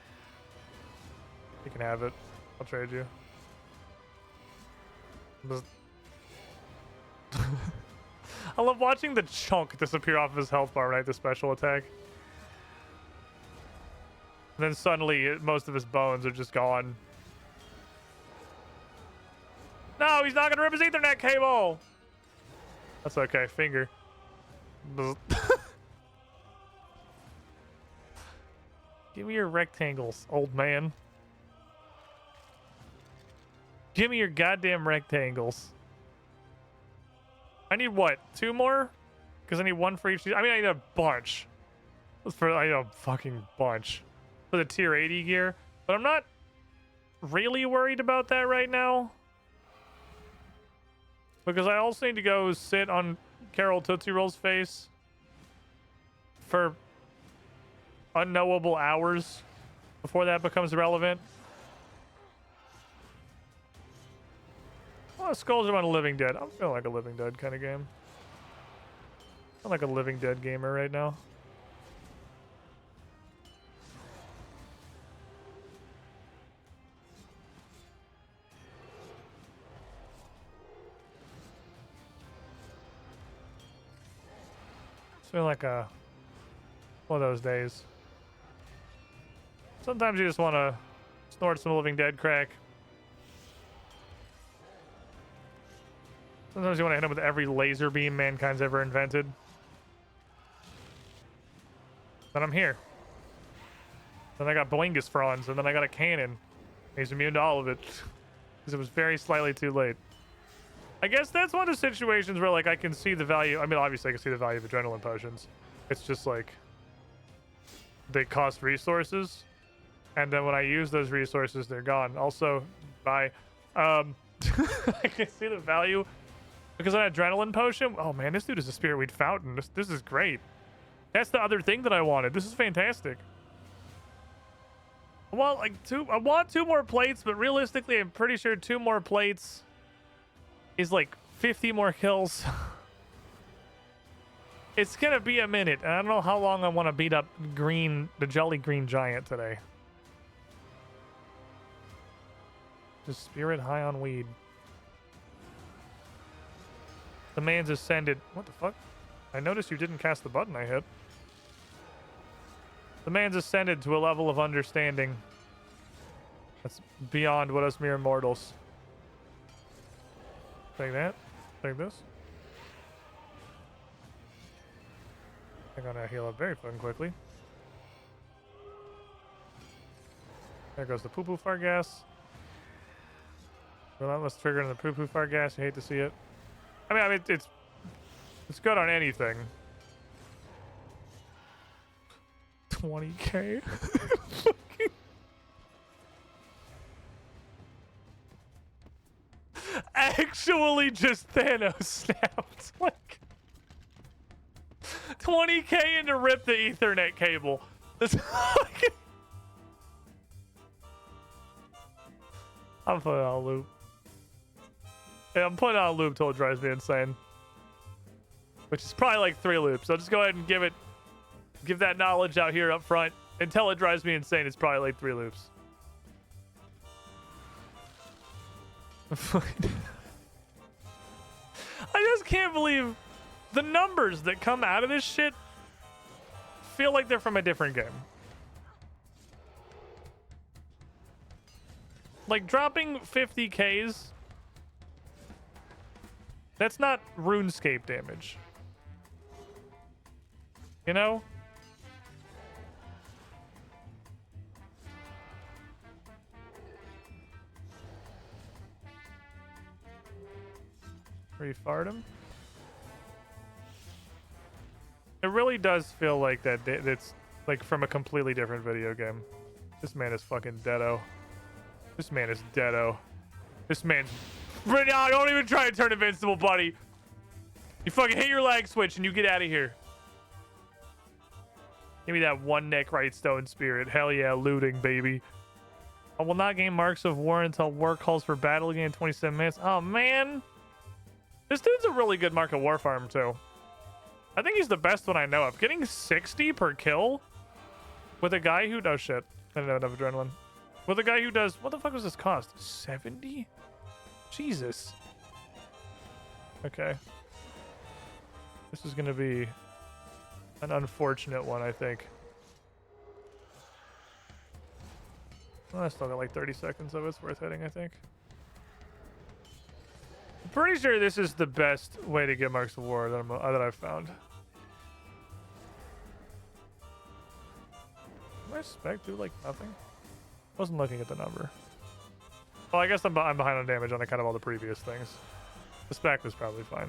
You can have it. I'll trade you. I love watching the chunk disappear off of his health bar, right? The special attack. And then suddenly, most of his bones are just gone. No, he's not gonna rip his Ethernet cable! That's okay, finger. Give me your rectangles, old man. Give me your goddamn rectangles. I need what? 2 more? Because I need 1 for each. I mean, I need a bunch. I need a fucking bunch for the tier 80 gear. But I'm not really worried about that right now. Because I also need to go sit on Carol Tootsie Roll's face for unknowable hours before that becomes relevant. Oh, Skulls about a Living Dead. I'm feeling like a Living Dead kind of game. I'm like a Living Dead gamer right now. It's been like one of those days. Sometimes you just want to snort some Living Dead crack. Sometimes you want to hit him with every laser beam mankind's ever invented. Then I'm here. Then I got Boingus Fronds, and then I got a cannon. He's immune to all of it. Because it was very slightly too late. I guess that's one of the situations where, like, I can see the value. I mean, obviously I can see the value of adrenaline potions. It's just, like, they cost resources. And then when I use those resources, they're gone. Also, bye. I can see the value. Because an adrenaline potion, oh man, this dude is a Spiritweed Fountain. This is great. That's the other thing that I wanted. This is fantastic. I want 2 more plates, but realistically, I'm pretty sure 2 more plates is like 50 more kills. It's gonna be a minute. I don't know how long I want to beat up the Jolly Green Giant today. Just spirit high on weed. The man's ascended. What the fuck? I noticed you didn't cast the button I hit. The man's ascended to a level of understanding that's beyond what us mere mortals. Take that. Take this. I'm gonna heal up very fucking quickly. There goes the poo-poo fart gas. Relentless trigger in the poo-poo fart gas. You hate to see it. I mean, it's good on anything. 20k. Actually, just Thanos snapped. Like 20k into rip the Ethernet cable. That's I'm putting on a loop. Yeah, I'm putting on a loop till it drives me insane. Which is probably like 3 loops. So just go ahead and give that knowledge out here up front. Until it drives me insane, it's probably like 3 loops. I just can't believe the numbers that come out of this shit feel like they're from a different game. Like dropping 50Ks, that's not RuneScape damage. You know? Refart him. It really does feel like that. It's like from a completely different video game. This man is fucking deado. This man is deado. This man's. No, don't even try to turn invincible, buddy. You fucking hit your lag switch and you get out of here. Give me that one neck right stone spirit. Hell yeah, looting, baby. I will not gain marks of war until war calls for battle again in 27 minutes. Oh, man. This dude's a really good Mark of War farm, too. I think he's the best one I know of. Getting 60 per kill with a guy who... Oh, shit. I didn't have enough adrenaline. With a guy who does... What the fuck was this cost? 70? Jesus. Okay. This is going to be an unfortunate one, I think. Well, I still got like 30 seconds of it. It's worth hitting, I think. I'm pretty sure this is the best way to get Marks of War that I've found. My spec do like nothing? Wasn't looking at the number. Well, I guess I'm behind on damage on kind of all the previous things. The spec was probably fine.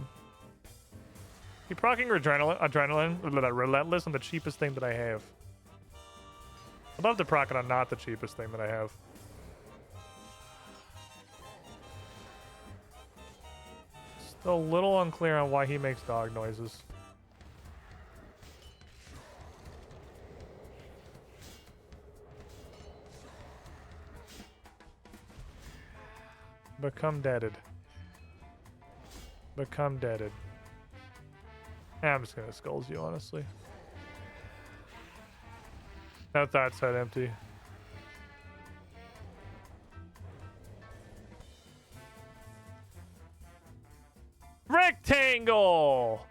Keep procking Relentless on the cheapest thing that I have. I'd love to proc it on not the cheapest thing that I have. Still a little unclear on why he makes dog noises. Become deaded. Become deaded. Yeah, I'm just gonna skulls you, honestly. That thought side empty. Rectangle!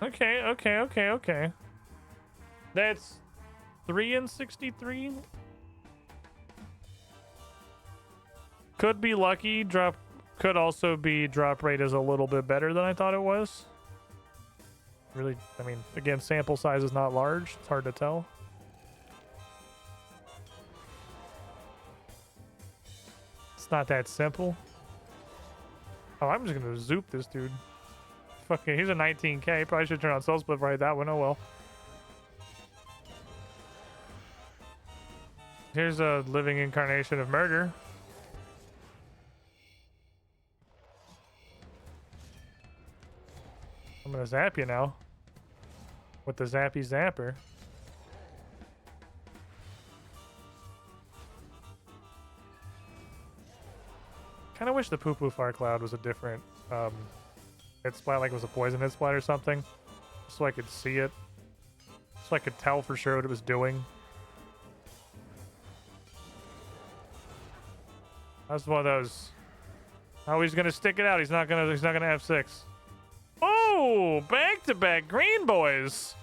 Okay. That's 3 and 63. Could be lucky. Drop could also be drop rate is a little bit better than I thought it was. Really, I mean, again, sample size is not large. It's hard to tell. It's not that simple. Oh, I'm just gonna zoop this dude. Fucking, he's a 19k. Probably should turn on Soul Split right that one. Oh well. Here's a living incarnation of murder. I'm gonna zap you now. With the zappy zapper. Kinda wish the poo-poo fire cloud was a different hit splat, like it was a poison hit splat or something. So I could see it. So I could tell for sure what it was doing. That's one of those. Oh, he's gonna stick it out. He's not gonna have 6. Oh, back-to-back green boys.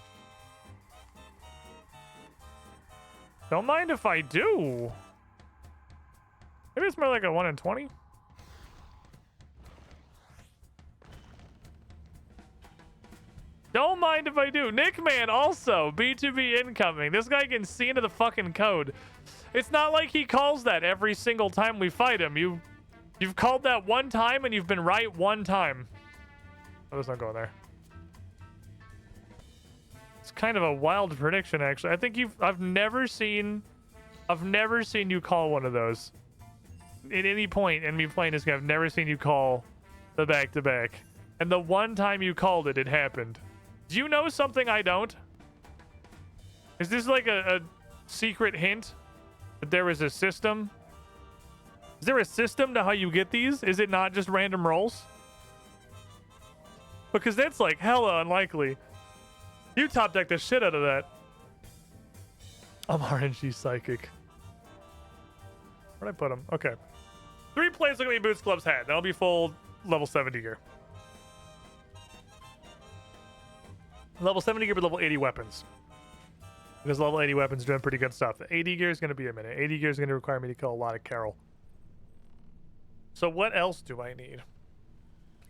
Don't mind if I do. Maybe it's more like a 1 in 20. Don't mind if I do. Nickman also, B2B incoming. This guy can see into the fucking code. It's not like he calls that every single time we fight him. You've called that one time and you've been right one time. Oh, let's not go there. It's kind of a wild prediction, actually. I think I've never seen you call one of those. At any point in me playing this game, I've never seen you call the back-to-back. And the one time you called it, it happened. Do you know something I don't? Is this like a secret hint that there is a system? Is there a system to how you get these? Is it not just random rolls? Because that's like hella unlikely. You top deck the shit out of that. I'm RNG psychic. Where'd I put him? Okay. 3 plays look at me boots, gloves, hat. That'll be full level 70 gear. Level 70 gear with level 80 weapons. Because level 80 weapons are doing pretty good stuff. The 80 gear is going to be a minute. 80 gear is going to require me to kill a lot of Carol. So what else do I need?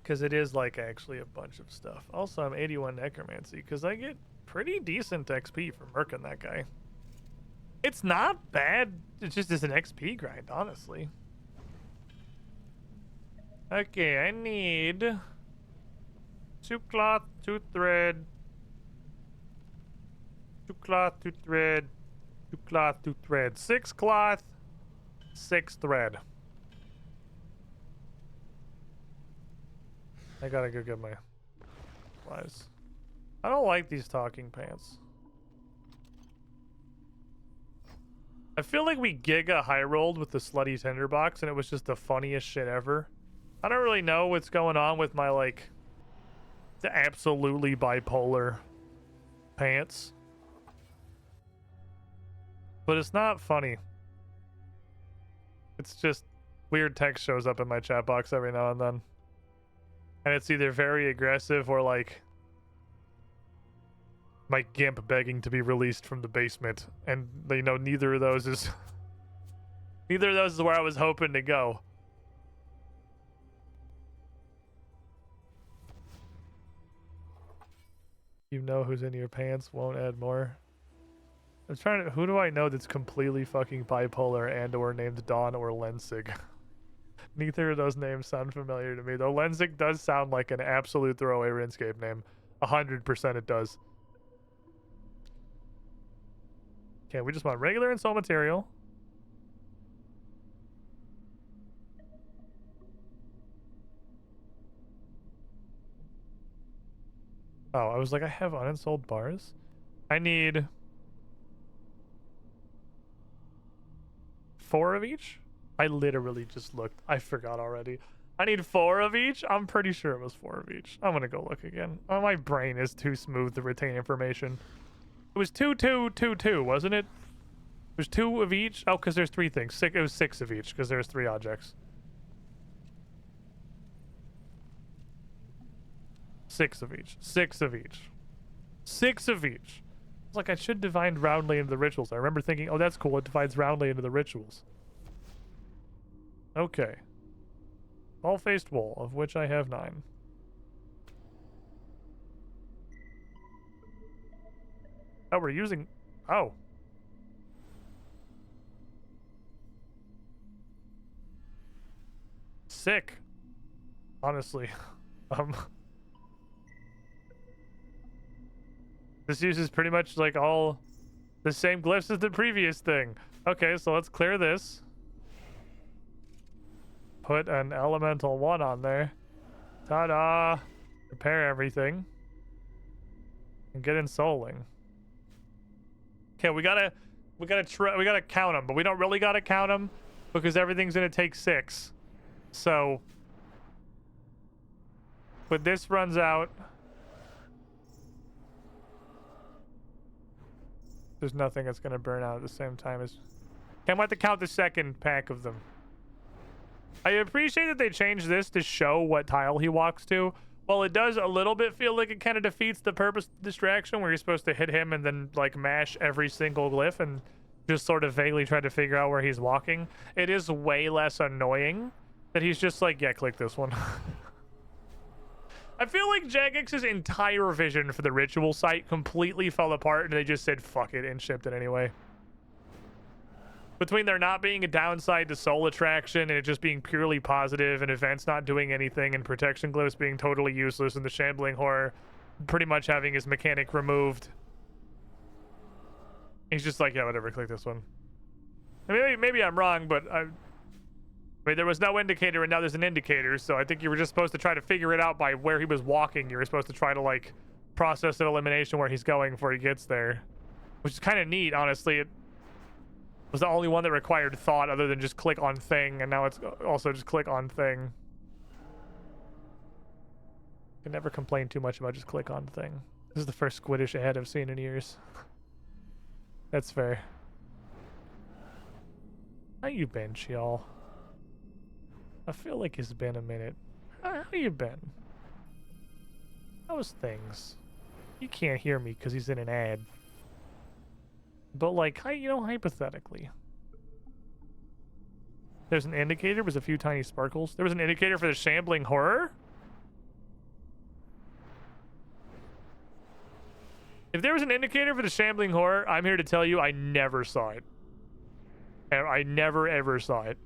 Because it is like actually a bunch of stuff. Also, I'm 81 necromancy because I get pretty decent XP for murking that guy. It's not bad. It's just an XP grind, honestly. Okay, I need 2 cloth, 2 thread, 2 cloth, 2 thread, 2 cloth, 2 thread, 6 cloth, 6 thread. I gotta go get my supplies. I don't like these talking pants. I feel like we giga high rolled with the slutty tinderbox and it was just the funniest shit ever. I don't really know what's going on with my like the absolutely bipolar pants. But it's not funny. It's just weird text shows up in my chat box every now and then. And it's either very aggressive or like my gimp begging to be released from the basement. And you know, neither of those is where I was hoping to go. You know who's in your pants, won't add more. I'm trying to, who do I know that's completely fucking bipolar and or named Dawn or Lensig? Neither of those names sound familiar to me, though Lensig does sound like an absolute throwaway RuneScape name. 100% it does. Okay, we just want regular and soul material. Oh, I was like, I have uninstalled bars? I need 4 of each? I literally just looked. I forgot already. I need 4 of each? I'm pretty sure it was 4 of each. I'm gonna go look again. Oh, my brain is too smooth to retain information. It was 2, 2, 2, 2, wasn't it? It was 2 of each? Oh, because there's 3 things. It was 6 of each, because there's 3 objects. 6 of each. 6 of each. 6 of each. It's like I should divide roundly into the rituals. I remember thinking, oh, that's cool. It divides roundly into the rituals. Okay. Ball-faced wool, of which I have 9. Oh, we're using... Oh. Sick. Honestly. This uses pretty much like all the same glyphs as the previous thing. Okay, so let's clear this. Put an elemental 1 on there. Ta-da! Repair everything. And get ensouling. Okay, we gotta count them, but we don't really gotta count them because everything's gonna take 6. So, but this runs out. There's nothing that's gonna burn out at the same time as. Okay, I'm going to count the second pack of them. I appreciate that they changed this to show what tile he walks to. Well, it does a little bit feel like it kind of defeats the purpose of distraction where you're supposed to hit him and then like mash every single glyph and just sort of vaguely try to figure out where he's walking. It is way less annoying that he's just like, yeah, click this one. I feel like Jagex's entire vision for the ritual site completely fell apart and they just said fuck it and shipped it anyway. Between there not being a downside to soul attraction and it just being purely positive and events not doing anything and protection glyphs being totally useless and the shambling horror pretty much having his mechanic removed. He's just like, yeah, whatever, click this one. I mean, maybe I'm wrong, but I mean, there was no indicator and now there's an indicator, so I think you were just supposed to try to figure it out by where he was walking. You were supposed to try to, like, process an elimination where he's going before he gets there. Which is kind of neat, honestly. It was the only one that required thought other than just click on thing, and now it's also just click on thing. I can never complain too much about just click on thing. This is the first squiddish ad I've seen in years. That's fair. How you been, y'all? I feel like it's been a minute. How you been? How's things? You can't hear me because he's in an ad. But like, you know, hypothetically. There's an indicator with a few tiny sparkles. There was an indicator for the shambling horror? If there was an indicator for the shambling horror, I'm here to tell you I never saw it. I never ever saw it.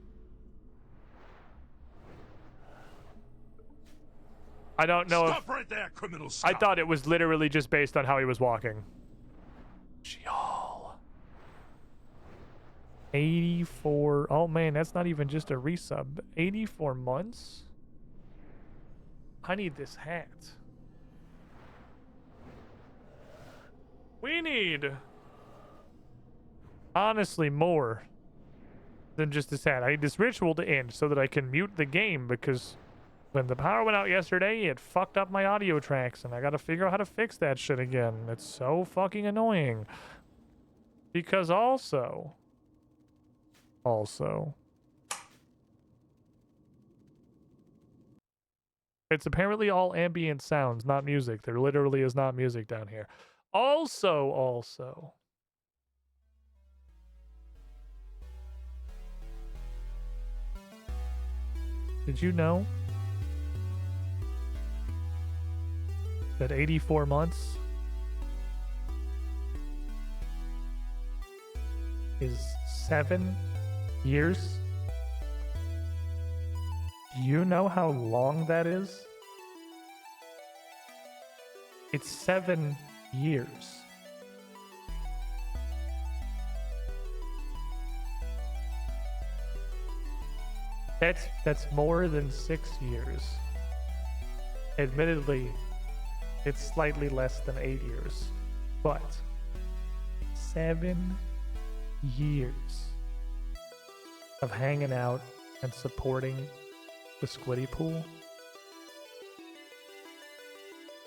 I don't know Stop right there, criminal I scum. thought it was literally just based on how he was walking. Sheol. 84. Oh man, that's not even just a resub. 84 months? I need this hat. We need, honestly, more than just this hat. I need this ritual to end so that I can mute the game because when the power went out yesterday, it fucked up my audio tracks and I gotta figure out how to fix that shit again. It's so fucking annoying. Because also, it's apparently all ambient sounds, not music. There literally is not music down here. Also, did you know that 84 months is 7 years? Do you know how long that is? It's 7 years. That's more than 6 years. Admittedly, it's slightly less than 8 years, but 7 years of hanging out and supporting the Squiddy pool.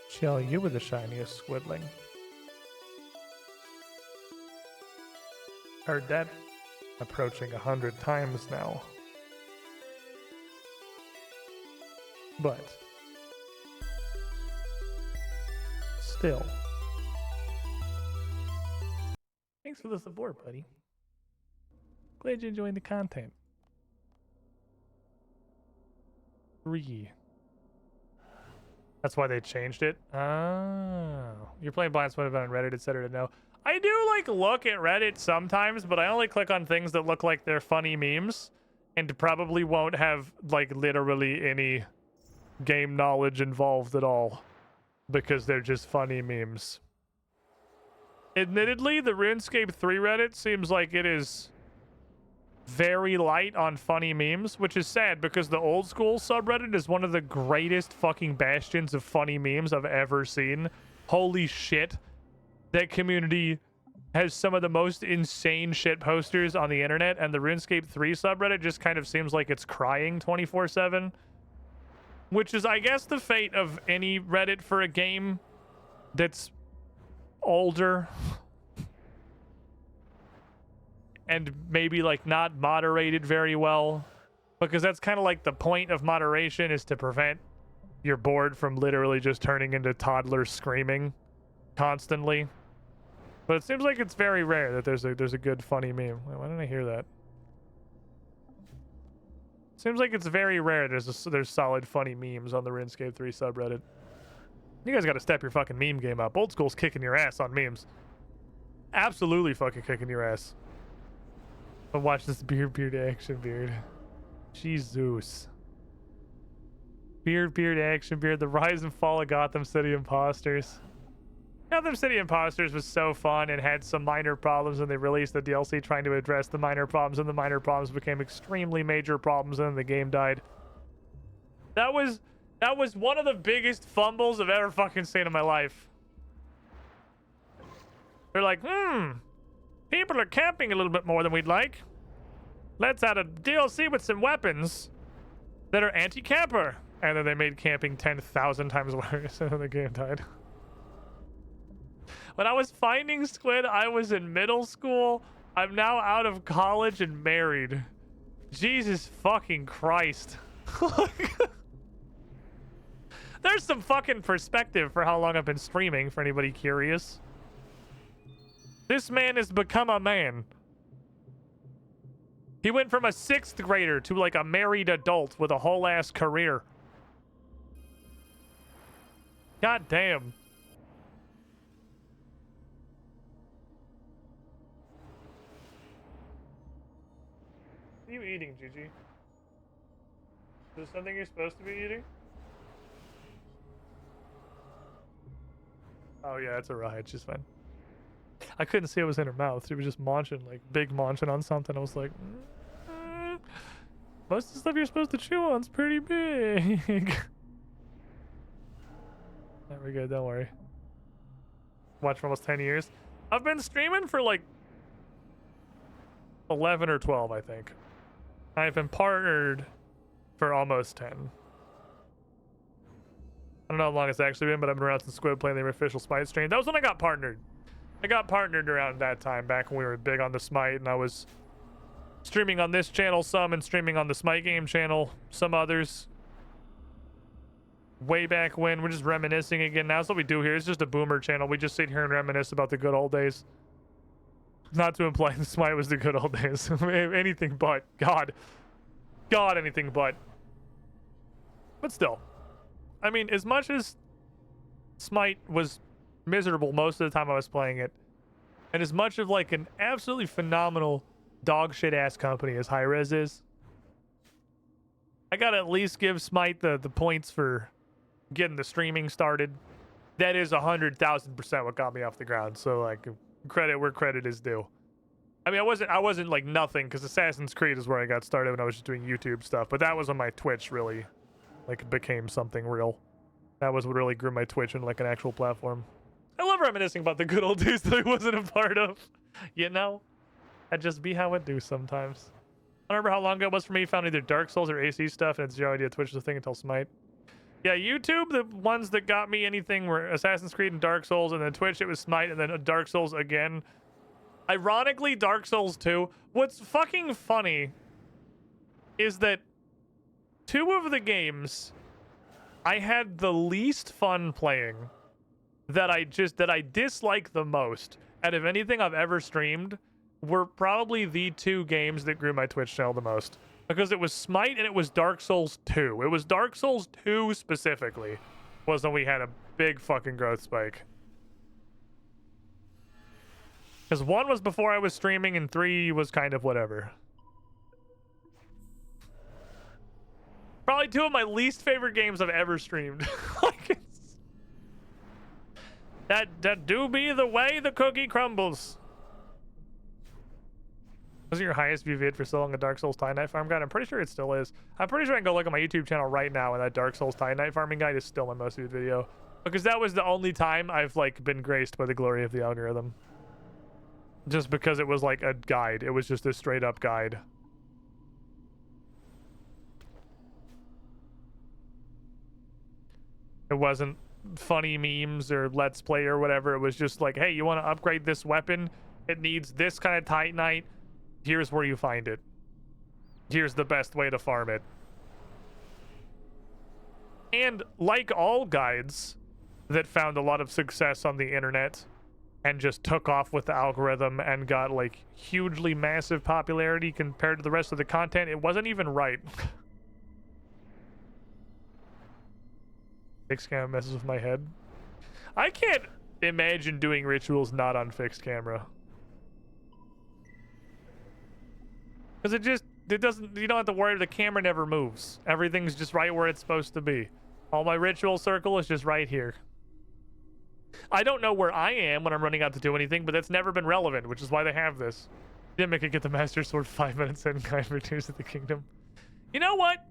Shell, you were the shiniest squidling. Heard that approaching 100 times now. But still, Thanks for the support, buddy. Glad you're enjoying the content. 3. That's why they changed it. Oh, you're playing Blind Spot event on Reddit, etc. to know. I do like look at Reddit sometimes, but I only click on things that look like they're funny memes, and probably won't have like literally any game knowledge involved at all, because they're just funny memes. Admittedly, the RuneScape 3 Reddit seems like it is very light on funny memes, which is sad because the old school subreddit is one of the greatest fucking bastions of funny memes I've ever seen. Holy shit. That community has some of the most insane shit posters on the internet, and the RuneScape 3 subreddit just kind of seems like it's crying 24/7. Which is, I guess, the fate of any Reddit for a game that's older. And maybe like not moderated very well, because that's kind of like the point of moderation, is to prevent your board from literally just turning into toddlers screaming constantly. But it seems like it's very rare that there's a good funny meme. Wait, why didn't I hear that? Seems like it's very rare there's solid funny memes on the RuneScape 3 subreddit. You guys got to step your fucking meme game up. Old school's kicking your ass on memes. Absolutely fucking kicking your ass. But watch this beard action beard. Jesus. Beard action beard. The rise and fall of Gotham City Imposters. Gotham City Imposters was so fun and had some minor problems, and they released the DLC trying to address the minor problems, and the minor problems became extremely major problems, and then the game died. That was one of the biggest fumbles I've ever fucking seen in my life. They're like, people are camping a little bit more than we'd like. Let's add a DLC with some weapons that are anti-camper. And then they made camping 10,000 times worse, and then the game died. When I was finding Squid, I was in middle school. I'm now out of college and married. Jesus fucking Christ. There's some fucking perspective for how long I've been streaming, for anybody curious. This man has become a man. He went from a 6th grader to like a married adult with a whole ass career. God damn. What are you eating, Gigi? Is this something you're supposed to be eating? Oh yeah, it's alright, she's fine. I couldn't see it was in her mouth. She was just munching, like big munching on something. I was like, most of the stuff you're supposed to chew on's pretty big. There we go, don't worry. Watched for almost 10 years. I've been streaming for like 11 or 12, I think. I've been partnered for almost 10. I don't know how long it's actually been, but I've been around since Squid playing the official Smite stream. That was when I got partnered. I got partnered around that time, back when we were big on the Smite, and I was streaming on this channel some and streaming on the Smite game channel some others. Way back when. We're just reminiscing again. Now that's what we do here. It's just a boomer channel. We just sit here and reminisce about the good old days. Not to imply the Smite was the good old days. Anything but. God, anything but. But still. I mean, as much as Smite was miserable most of the time I was playing it, and as much of like an absolutely phenomenal dog shit ass company as Hi-Rez is, I gotta at least give Smite the points for getting the streaming started. That is 100,000% what got me off the ground. So like, credit where credit is due. I mean, I wasn't like nothing, because Assassin's Creed is where I got started when I was just doing YouTube stuff. But that was when my Twitch really like became something real. That was what really grew my Twitch into like an actual platform. I love reminiscing about the good old days that I wasn't a part of. You know? That'd just be how it do sometimes. I don't remember how long ago it was for me. Found either Dark Souls or AC stuff, and it's zero idea Twitch was a thing until Smite. Yeah, YouTube, the ones that got me anything were Assassin's Creed and Dark Souls, and then Twitch, it was Smite, and then Dark Souls again. Ironically, Dark Souls 2. What's fucking funny is that 2 of the games I had the least fun playing, that I dislike the most, out of anything I've ever streamed, were probably the 2 games that grew my Twitch channel the most. Because it was Smite and it was Dark Souls 2. It was Dark Souls 2 specifically was when we had a big fucking growth spike. Because 1 was before I was streaming and 3 was kind of whatever. Probably 2 of my least favorite games I've ever streamed. Like it's... That do be the way the cookie crumbles. Was it your highest view vid for so long a Dark Souls Titanite farm guide? I'm pretty sure it still is. I'm pretty sure I can go look at my YouTube channel right now and that Dark Souls Titanite farming guide is still my most viewed video. Because that was the only time I've like been graced by the glory of the algorithm. Just because it was like a guide. It was just a straight up guide. It wasn't funny memes or let's play or whatever. It was just like, hey, you want to upgrade this weapon? It needs this kind of Titanite. Here's where you find it. Here's the best way to farm it. And like all guides that found a lot of success on the internet and just took off with the algorithm and got like hugely massive popularity compared to the rest of the content, it wasn't even right. Fixed camera messes with my head. I can't imagine doing rituals not on fixed camera. Because it doesn't, you don't have to worry, the camera never moves. Everything's just right where it's supposed to be. All my ritual circle is just right here. I don't know where I am when I'm running out to do anything, but that's never been relevant, which is why they have this. Didn't make it get the Master Sword 5 minutes in guide for Tears of the Kingdom. You know what?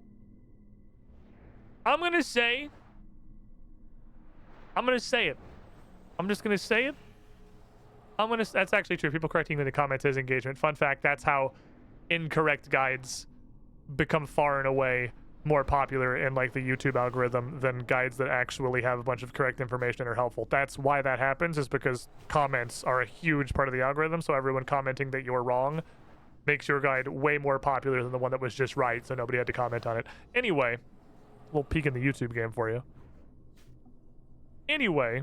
I'm gonna say it. I'm just gonna say it. That's actually true. People correcting me in the comments as engagement. Fun fact, that's how incorrect guides become far and away more popular in like the YouTube algorithm than guides that actually have a bunch of correct information and are helpful. That's why that happens, is because comments are a huge part of the algorithm. So everyone commenting that you're wrong makes your guide way more popular than the one that was just right, so nobody had to comment on it. Anyway, a little peek in the YouTube game for you. Anyway,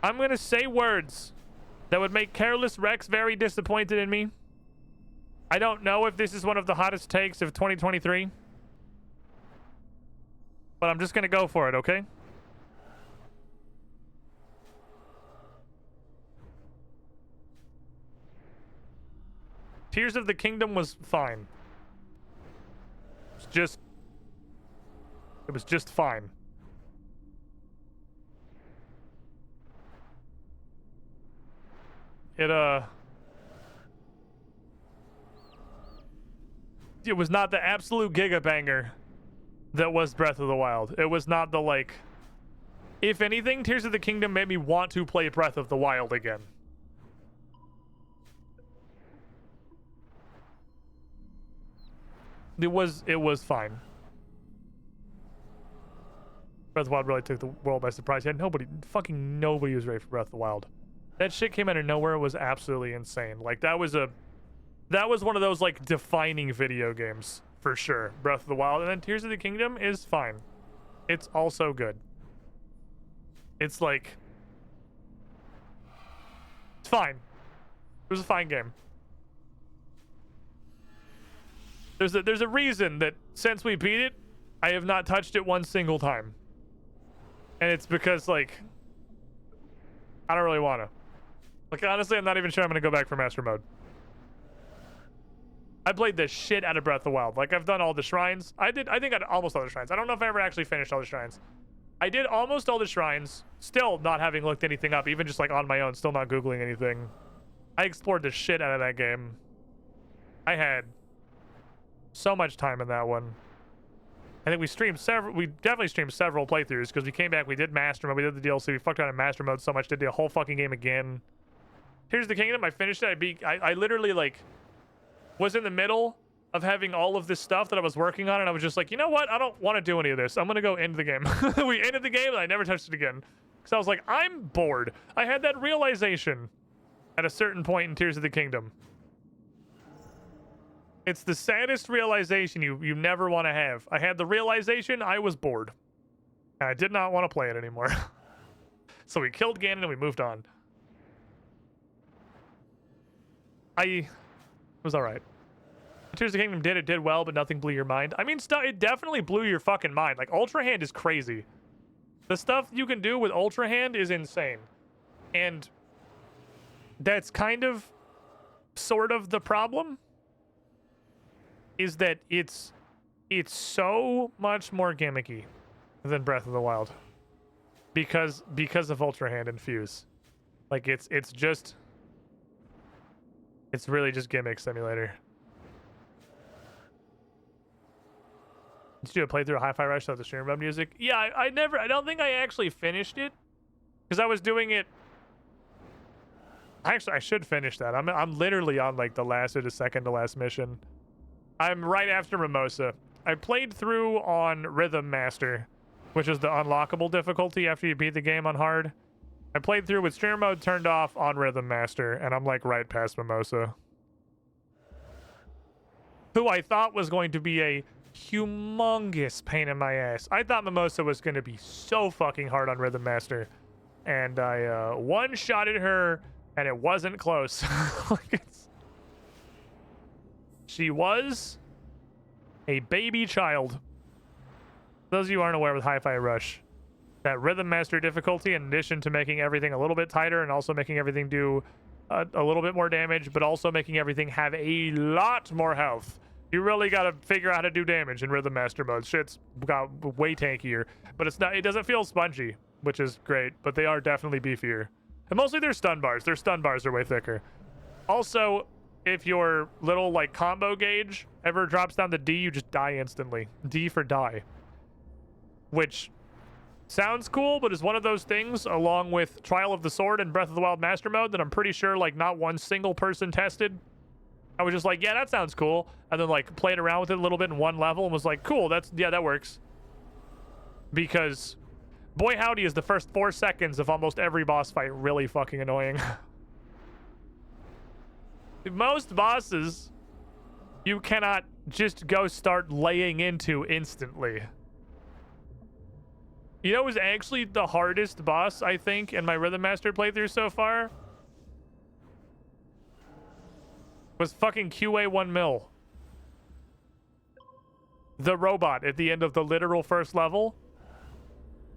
I'm gonna say words that would make Careless Rex very disappointed in me. I don't know if this is one of the hottest takes of 2023. But I'm just gonna go for it, okay? Tears of the Kingdom was fine. It was just fine. It was not the absolute giga banger that was Breath of the Wild. It was not the like... If anything, Tears of the Kingdom made me want to play Breath of the Wild again. It was fine. Breath of the Wild really took the world by surprise. Fucking nobody was ready for Breath of the Wild. That shit came out of nowhere. It was absolutely insane. Like, that was one of those, like, defining video games, for sure. Breath of the Wild. And then Tears of the Kingdom is fine. It's also good. It's, like... It's fine. It was a fine game. There's a reason that, since we beat it, I have not touched it one single time. And it's because, like... I don't really want to. Like, honestly, I'm not even sure I'm going to go back for Master Mode. I played the shit out of Breath of the Wild. Like, I've done all the shrines. I think I did almost all the shrines. I don't know if I ever actually finished all the shrines. I did almost all the shrines, still not having looked anything up, even just, like, on my own, still not Googling anything. I explored the shit out of that game. I had so much time in that one. I think we definitely streamed several playthroughs, because we came back, we did Master Mode, we did the DLC, we fucked around in Master Mode so much, did the whole fucking game again. Here's the Kingdom, I finished it, I literally, like, was in the middle of having all of this stuff that I was working on, and I was just like, you know what, I don't want to do any of this, I'm gonna go end the game. We ended the game, and I never touched it again. Because I was like, I'm bored. I had that realization at a certain point in Tears of the Kingdom. It's the saddest realization you never want to have. I had the realization I was bored. And I did not want to play it anymore. So we killed Ganon and we moved on. It was alright. Tears of the Kingdom did well, but nothing blew your mind. I mean, it definitely blew your fucking mind. Like, Ultra Hand is crazy. The stuff you can do with Ultra Hand is insane. And that's kind of, sort of the problem. Is that it's so much more gimmicky than Breath of the Wild. Because of Ultra Hand and Fuse. Like, it's really just gimmick simulator. Did you do a playthrough of Hi-Fi Rush without the stream mode music? Yeah, I don't think I actually finished it. Because I was doing it... Actually, I should finish that. I'm literally on, like, the last or the second to last mission. I'm right after Mimosa. I played through on Rhythm Master, which is the unlockable difficulty after you beat the game on hard. I played through with streamer mode turned off on Rhythm Master, and I'm, like, right past Mimosa. Who I thought was going to be a humongous pain in my ass. I thought Mimosa was going to be so fucking hard on Rhythm Master. And I one-shotted her, and it wasn't close. She was a baby child. Those of you who aren't aware with Hi-Fi Rush, that Rhythm Master difficulty, in addition to making everything a little bit tighter and also making everything do a little bit more damage, but also making everything have a lot more health. You really got to figure out how to do damage in Rhythm Master mode. Shit's got way tankier, but it doesn't feel spongy, which is great, but they are definitely beefier. And mostly their stun bars. Their stun bars are way thicker. Also, if your little, like, combo gauge ever drops down to D, you just die instantly. D for die. Which sounds cool, but is one of those things, along with Trial of the Sword and Breath of the Wild Master Mode, that I'm pretty sure, like, not one single person tested. I was just like, yeah, that sounds cool. And then, like, played around with it a little bit in one level and was like, cool, that works. Because, boy howdy, is the first 4 seconds of almost every boss fight really fucking annoying. Most bosses, you cannot just go start laying into instantly. You know, it was actually the hardest boss, I think, in my Rhythm Master playthrough so far. Was fucking QA1 mil. The robot at the end of the literal first level.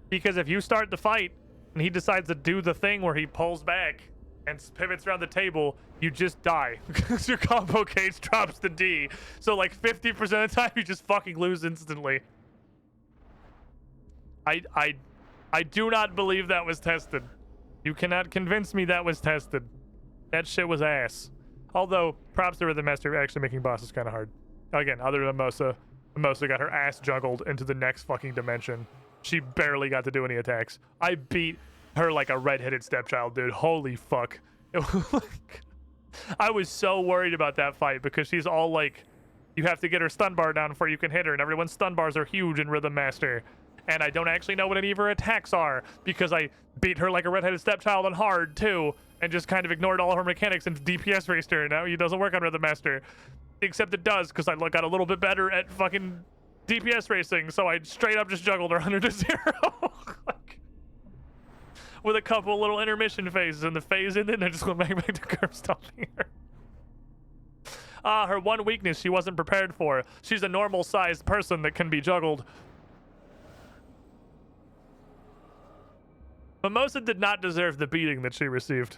Because if you start the fight and he decides to do the thing where he pulls back and pivots around the table, you just die. Because your combo cage drops to D. So like 50% of the time you just fucking lose instantly. I do not believe that was tested. You cannot convince me that was tested. That shit was ass. Although, props to Rhythm Master actually making bosses kind of hard. Again, other than Mimosa. Mimosa got her ass juggled into the next fucking dimension. She barely got to do any attacks. I beat her like a red-headed stepchild, dude. Holy fuck. It was like... I was so worried about that fight because she's all like... You have to get her stun bar down before you can hit her, and everyone's stun bars are huge in Rhythm Master. And I don't actually know what any of her attacks are because I beat her like a red-headed stepchild on hard, too. And just kind of ignored all her mechanics and DPS raced her. Now it doesn't work on Rhythm Master. Except it does, because I got a little bit better at fucking DPS racing, so I straight up just juggled her 100-0. Like, with a couple little intermission phases, and the phase ended, and I just went back to curve stomping her. Her one weakness she wasn't prepared for. She's a normal-sized person that can be juggled. Mimosa did not deserve the beating that she received.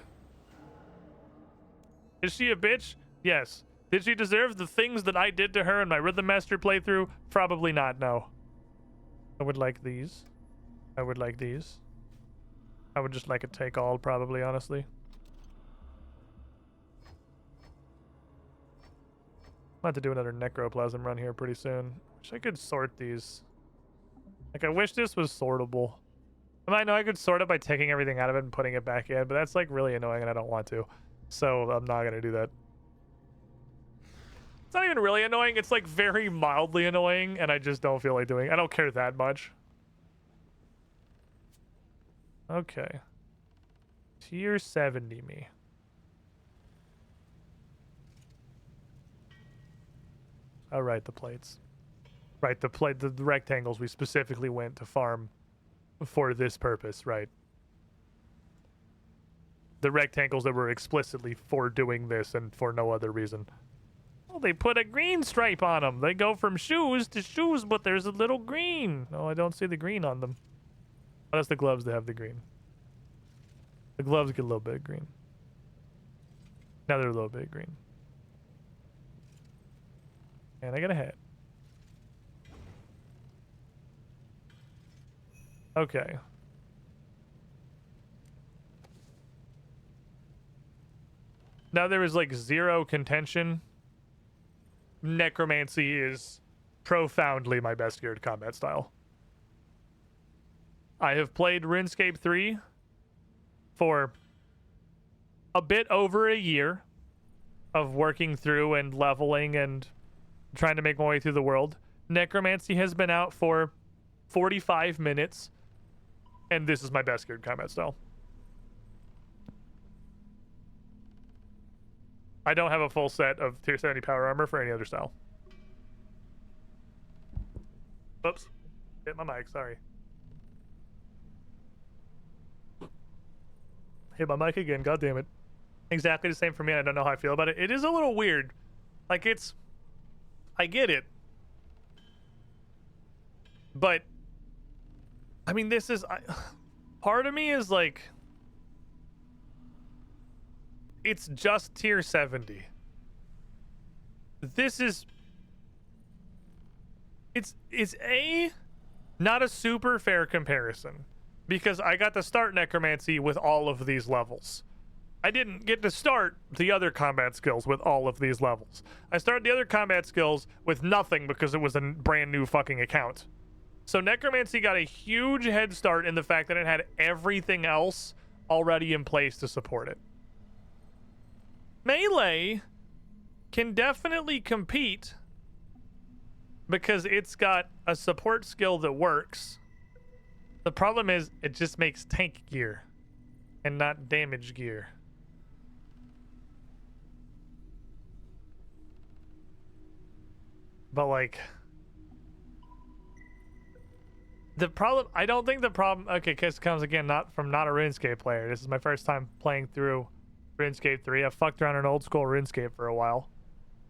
Is she a bitch? Yes. Did she deserve the things that I did to her in my Rhythm Master playthrough? Probably not, no. I would like these. I would like these. I would just like a take all, probably, honestly. I'm about to do another Necroplasm run here pretty soon. Wish I could sort these. Like, I wish this was sortable. I know I could sort it by taking everything out of it and putting it back in, but that's, like, really annoying and I don't want to. So, I'm not gonna do that. It's not even really annoying. It's, like, very mildly annoying, and I just don't feel like doing it. I don't care that much. Okay. Tier 70 me. I'll write the plates. Right, the rectangles we specifically went to farm for this purpose, right? the rectangles that were explicitly for doing this and for no other reason. Oh, they put a green stripe on them. They go from shoes to shoes, but there's a little green. Oh, I don't see the green on them. Oh, that's the gloves that have the green. The gloves get a little bit of green. Now they're a little bit of green. And I got a hat. Okay. Now there is like zero contention. Necromancy is profoundly my best geared combat style. I have played RuneScape 3 for a bit over a year of working through and leveling and trying to make my way through the world. Necromancy has been out for 45 minutes, and this is my best geared combat style. I don't have a full set of tier 70 power armor for any other style. Oops. Hit my mic, sorry. Hit my mic again, god damn it. Exactly the same for me, and I don't know how I feel about it. It is a little weird. Like, it's... I get it. But... I mean, this is... part of me is like... It's just tier 70. This is... It's not a super fair comparison. Because I got to start Necromancy with all of these levels. I didn't get to start the other combat skills with all of these levels. I started the other combat skills with nothing because it was a brand new fucking account. So Necromancy got a huge head start in the fact that it had everything else already in place to support it. Melee can definitely compete because it's got a support skill that works. The problem is it just makes tank gear and not damage gear. But like the problem, I don't think the problem, okay, because it comes again not a RuneScape player. This is my first time playing through RuneScape 3. I fucked around in old school RuneScape for a while.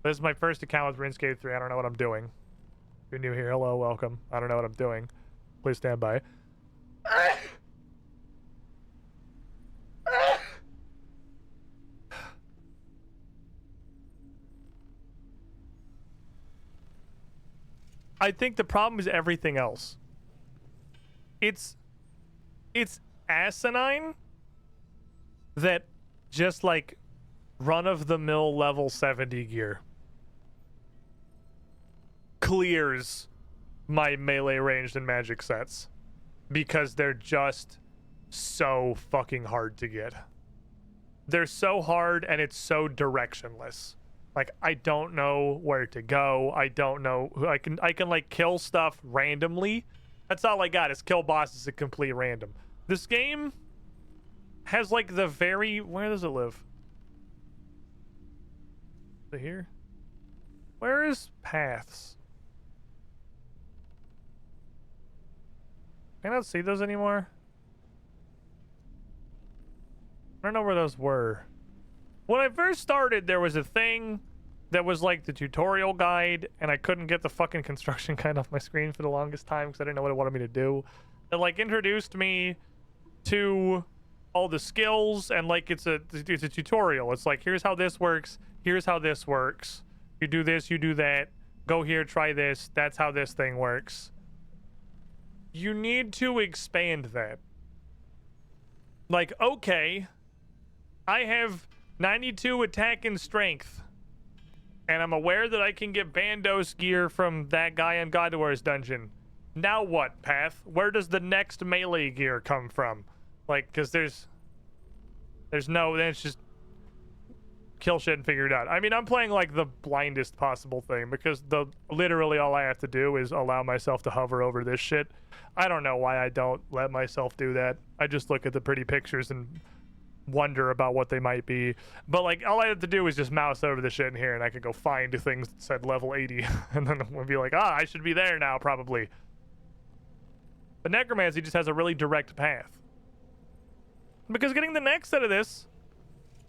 This is my first account with RuneScape 3. I don't know what I'm doing. If you're new here, hello, welcome. I don't know what I'm doing. Please stand by. I think the problem is everything else. It's asinine that just like run-of-the-mill level 70 gear clears my melee ranged and magic sets because they're just so fucking hard to get. They're so hard and it's so directionless. Like, I don't know where to go. I don't know who I can like kill stuff randomly. That's all I got is kill bosses at complete random. This game has like the very, where does it live? Is it here? Where is paths? Can I not see those anymore? I don't know where those were. When I first started, there was a thing that was like the tutorial guide, and I couldn't get the fucking construction guide off my screen for the longest time because I didn't know what it wanted me to do. It like introduced me to all the skills, and like it's a tutorial. It's like, here's how this works, here's how this works. You do this, you do that. Go here, try this. That's how this thing works. You need to expand that. Like, okay, I have 92 attack and strength, and I'm aware that I can get Bandos gear from that guy in God of War's dungeon. Now what, Path? Where does the next melee gear come from? Like, because there's no, then it's just kill shit and figure it out. I mean, I'm playing like the blindest possible thing because literally all I have to do is allow myself to hover over this shit. I don't know why I don't let myself do that. I just look at the pretty pictures and wonder about what they might be. But like, all I have to do is just mouse over the shit in here and I could go find things that said level 80 and then we'll be like, ah, I should be there now probably. But Necromancy just has a really direct path. Because getting the next set of this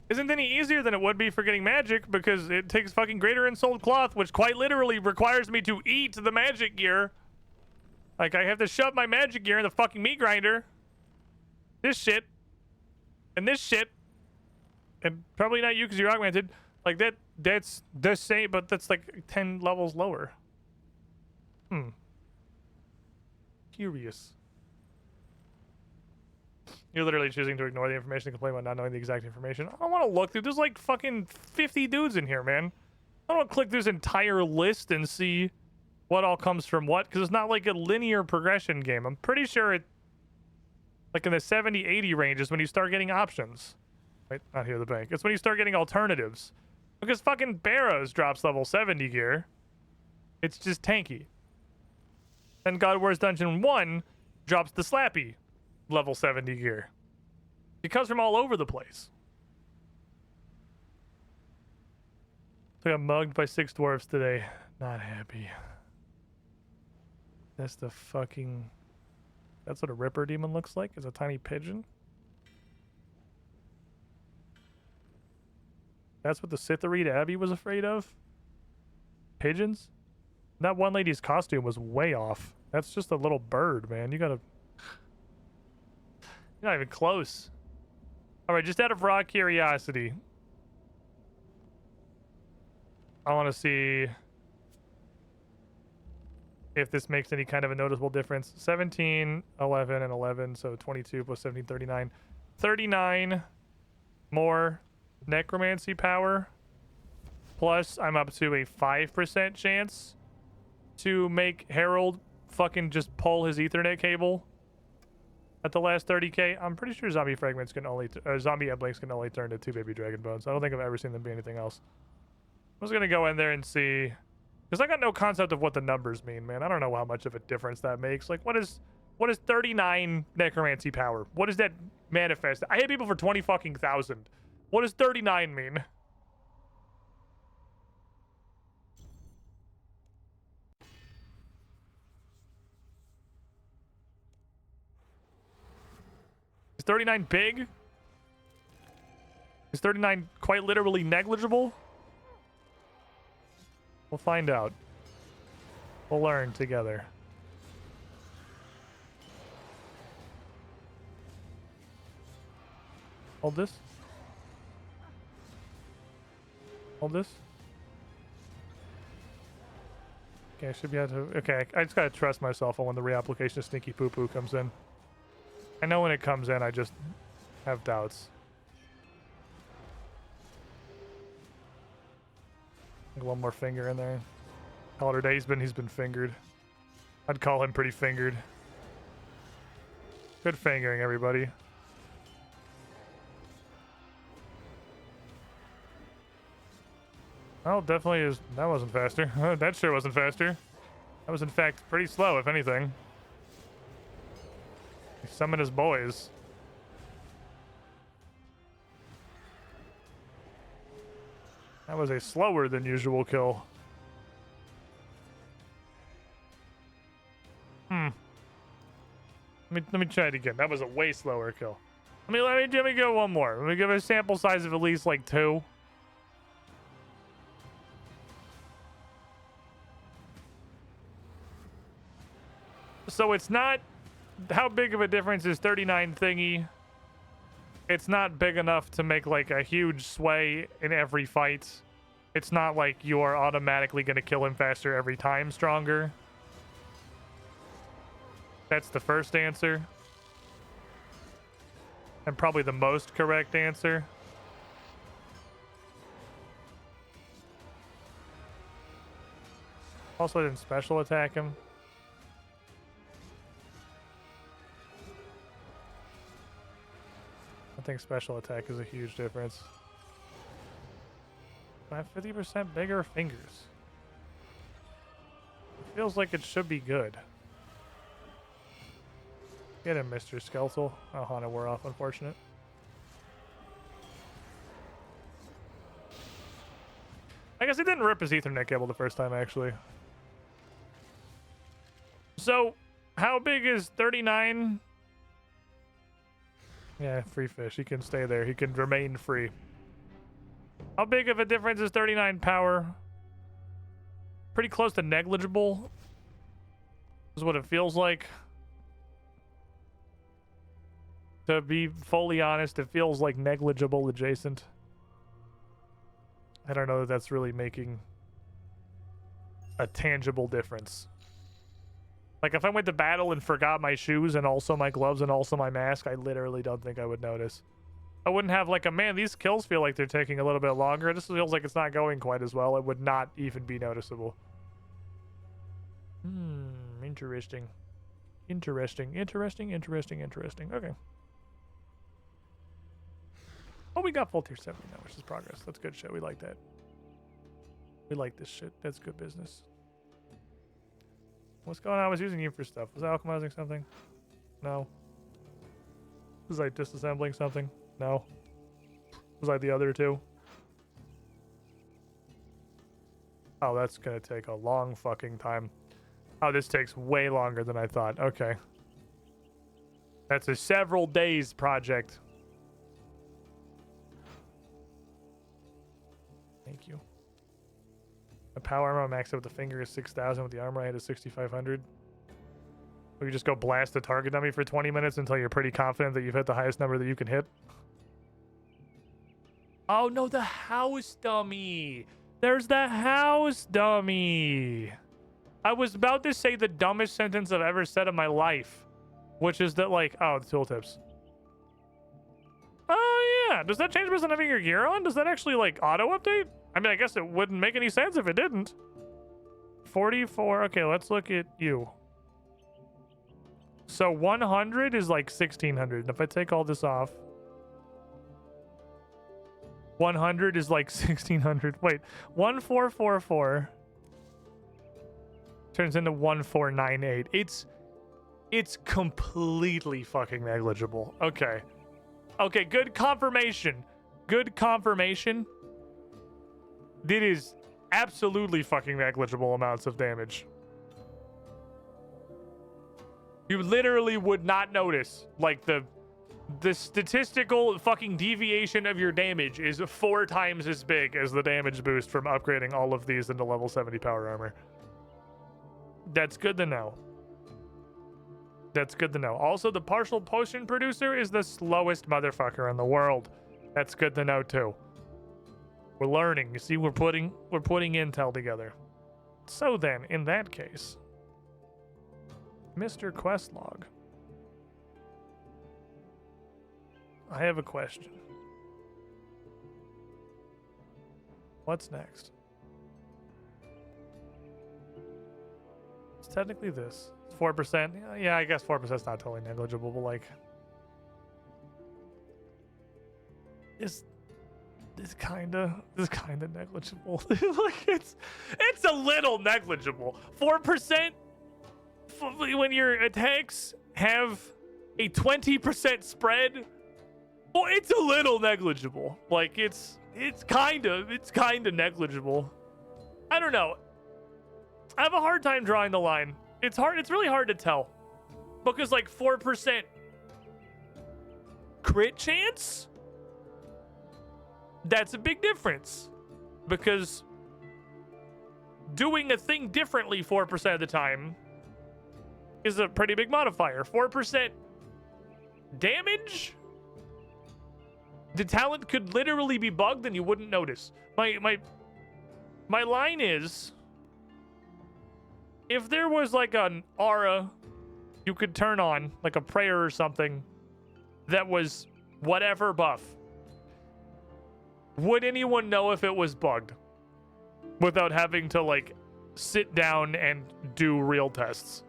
isn't any easier than it would be for getting magic, because it takes fucking greater ensouled cloth, which quite literally requires me to eat the magic gear. Like, I have to shove my magic gear in the fucking meat grinder. This shit. And this shit. And probably not you because you're augmented. Like, that's the same, but that's like 10 levels lower. Curious. You're literally choosing to ignore the information and complain about not knowing the exact information. I don't want to look through. There's like fucking 50 dudes in here, man. I don't want to click this entire list and see what all comes from what, because it's not like a linear progression game. I'm pretty sure it, like in the 70, 80 range is when you start getting options. Wait, not here, the bank. It's when you start getting alternatives. Because fucking Barrows drops level 70 gear. It's just tanky. Then God of War's Dungeon 1 drops the Slappy level 70 gear. It comes from all over the place. So I got mugged by 6 dwarves today. Not happy. That's the fucking... That's what a Ripper Demon looks like. It's a tiny pigeon. That's what the Scytherete Abbey was afraid of? Pigeons? That one lady's costume was way off. That's just a little bird, man. You gotta... You're not even close. Alright, just out of raw curiosity. I want to see if this makes any kind of a noticeable difference. 17, 11, and 11, so 22 plus 17, 39. 39 more necromancy power. Plus, I'm up to a 5% chance to make Harold fucking just pull his Ethernet cable at the last 30k. I'm pretty sure zombie fragments can only, zombie eblinks can only turn to 2 baby dragon bones. I don't think I've ever seen them be anything else. I was gonna go in there and see, because I got no concept of what the numbers mean, man. I don't know how much of a difference that makes. Like, what is 39 necromancy power? What does that manifest? I hit people for 20 fucking thousand. What does 39 mean? Is 39 big? Is 39 quite literally negligible? We'll find out. We'll learn together. Hold this. Hold this. Okay, I should be able to... Okay, I just gotta trust myself on when the reapplication of Stinky Poo Poo comes in. I know when it comes in, I just have doubts. One more finger in there. Call it a day. He's been fingered. I'd call him pretty fingered. Good fingering, everybody. Oh, definitely is. That wasn't faster. That sure wasn't faster. That was, in fact, pretty slow, if anything. He summoned his boys. That was a slower than usual kill. Let me try it again. That was a way slower kill. Let me go one more. Let me give it a sample size of at least like 2. So it's not... How big of a difference is 39 thingy? It's not big enough to make like a huge sway in every fight. It's not like you are automatically going to kill him faster every time stronger. That's the first answer. And probably the most correct answer. Also didn't special attack him. I think special attack is a huge difference. I have 50% bigger fingers. It feels like it should be good. Get him, Mr. Skeletal. Oh, Hana wore off, unfortunate. I guess he didn't rip his Ethernet cable the first time, actually. So, how big is 39? Yeah, free fish. He can stay there. He can remain free. How big of a difference is 39 power? Pretty close to negligible is what it feels like. To be fully honest, it feels like negligible adjacent. I don't know that that's really making a tangible difference. Like, if I went to battle and forgot my shoes and also my gloves and also my mask, I literally don't think I would notice. I wouldn't have like a, man, these kills feel like they're taking a little bit longer. This feels like it's not going quite as well. It would not even be noticeable. Interesting. Interesting. Okay. Oh, we got full tier 70 now, which is progress. That's good shit. We like that. We like this shit. That's good business. What's going on? I was using you for stuff. Was I alchemizing something? No. Was I disassembling something? No. Was I the other two? Oh, that's gonna take a long fucking time. Oh, this takes way longer than I thought. Okay. That's a several days project. Thank you. The power armor I maxed out with the finger is 6,000. With the armor I had is 6,500. We just go blast the target dummy for 20 minutes until you're pretty confident that you've hit the highest number that you can hit. Oh no, the house dummy. There's the house dummy. I was about to say the dumbest sentence I've ever said in my life, which is that, like, oh, the tooltips. Oh yeah, does that change based on having your gear on? Does that actually like auto update? I mean, I guess it wouldn't make any sense if it didn't. 44, okay, let's look at you. So 100 is like 1,600. And if I take all this off, 100 is like 1,600. Wait, 1444 turns into 1498. It's completely fucking negligible. Okay. Okay, good confirmation. Good confirmation. It is absolutely fucking negligible amounts of damage. You literally would not notice. Like, the statistical fucking deviation of your damage is 4 times as big as the damage boost from upgrading all of these into level 70 power armor. That's good to know. That's good to know. Also, the partial potion producer is the slowest motherfucker in the world. That's good to know too. We're learning. You see, we're putting intel together. So then, in that case, Mr. Questlog, I have a question. What's next? It's technically this. It's 4%. Yeah, I guess 4% is not totally negligible, but like, it's kind of negligible. Like, it's a little negligible. 4% when your attacks have a 20% spread. Well, it's a little negligible. Like, it's kind of negligible. I don't know. I have a hard time drawing the line. It's really hard to tell. Because, like, 4% crit chance? That's a big difference. Because doing a thing differently 4% of the time is a pretty big modifier. 4% damage? The talent could literally be bugged and you wouldn't notice. My line is, if there was like an aura you could turn on, like a prayer or something, that was whatever buff, would anyone know if it was bugged without having to like sit down and do real tests?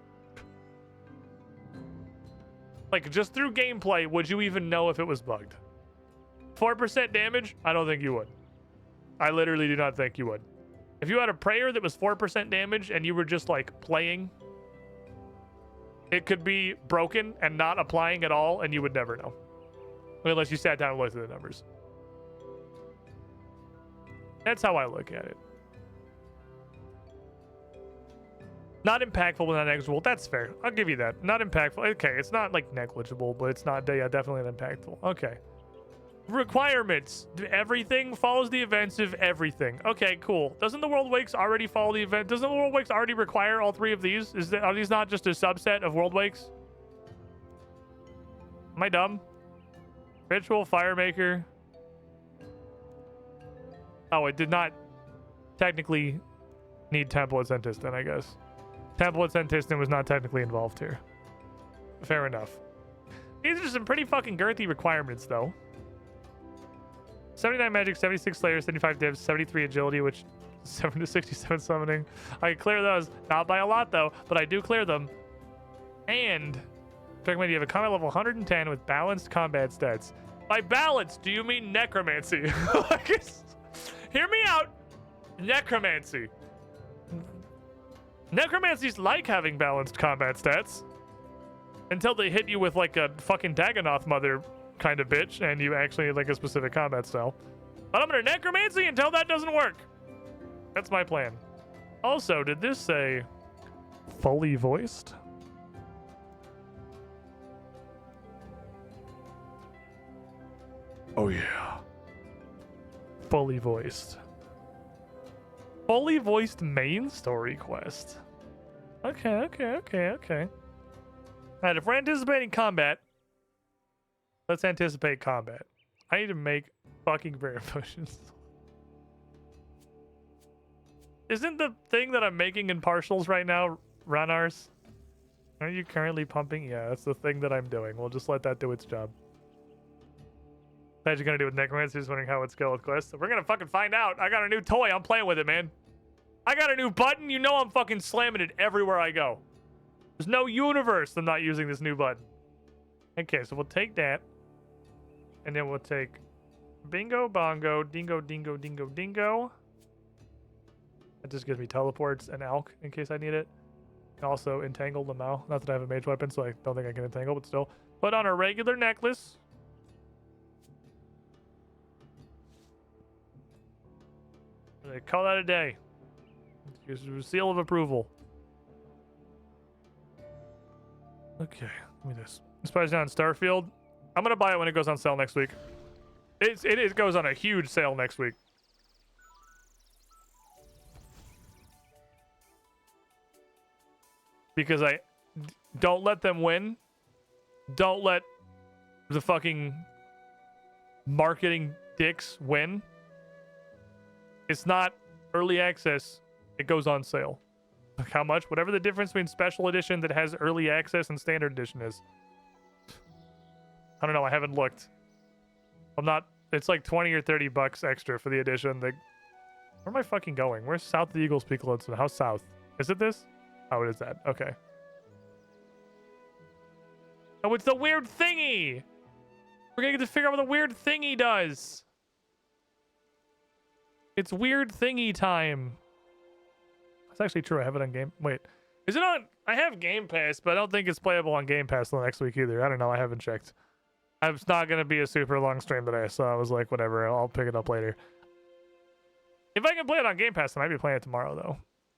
Like, just through gameplay, would you even know if it was bugged? 4% damage? I don't think you would. I literally do not think you would. If you had a prayer that was 4% damage and you were just like playing, it could be broken and not applying at all, and you would never know. Unless you sat down and looked at the numbers. That's how I look at it. Not impactful, but not negligible. That's fair. I'll give you that. Not impactful. Okay, it's not like negligible, but it's not, yeah, definitely not impactful. Okay. Requirements. Everything follows the events of everything. Okay, cool. Doesn't the World Wakes already follow the event? Doesn't the World Wakes already require all 3 of these? Are these not just a subset of World Wakes? Am I dumb? Ritual Firemaker. Oh, it did not technically need Temple at Sentistan, I guess. Temple at Sentistan was not technically involved here. Fair enough. These are some pretty fucking girthy requirements, though. 79 magic, 76 slayer, 75 divs, 73 agility, which 7 to 67 summoning. I clear those. Not by a lot, though, but I do clear them. And recommend you have a combat level 110 with balanced combat stats. By balance, do you mean necromancy? Hear me out. Necromancy. Necromancies like having balanced combat stats. Until they hit you with like a fucking Dagonoth mother kind of bitch, and you actually like a specific combat style. But I'm gonna necromancy until that doesn't work. That's my plan. Also, did this say fully voiced? Oh yeah. Fully voiced. Fully voiced main story quest. Okay. Alright, if we're anticipating combat, let's anticipate combat. I need to make fucking prayer potions. Isn't the thing that I'm making in partials right now Ranars? Are you currently pumping? Yeah, that's the thing that I'm doing. We'll just let that do its job. What you're gonna do with Necromancy? Just wondering how it's go with quests. We're gonna fucking find out. I got a new toy. I'm playing with it, man. I got a new button. You know I'm fucking slamming it everywhere I go. There's no universe I'm not using this new button. Okay, so we'll take that. And then we'll take Bingo, Bongo, Dingo, Dingo, Dingo, Dingo. That just gives me teleports and Alk in case I need it. Also, Entangle Lamau. Not that I have a mage weapon, so I don't think I can entangle, but still. Put on a regular necklace. Call that a day. Use a seal of approval. Okay, give me this. This price down in Starfield. I'm gonna buy it when it goes on sale next week. It goes on a huge sale next week. Because I don't let them win. Don't let the fucking marketing dicks win. It's not early access. It goes on sale. Like how much? Whatever the difference between special edition that has early access and standard edition is. I don't know. I haven't looked. I'm not. It's like 20 or 30 bucks extra for the edition. Where am I fucking going? Where's south of the Eagles Peak Lodestone? How south? Is it this? Oh, it is that. Okay. Oh, it's the weird thingy. We're gonna get to figure out what the weird thingy does. It's weird thingy time. That's actually true. I have it on Game... Wait. Is it on... I have Game Pass, but I don't think it's playable on Game Pass till next week either. I don't know. I haven't checked. It's not going to be a super long stream today, so I was like, whatever. I'll pick it up later. If I can play it on Game Pass, I might be playing it tomorrow, though.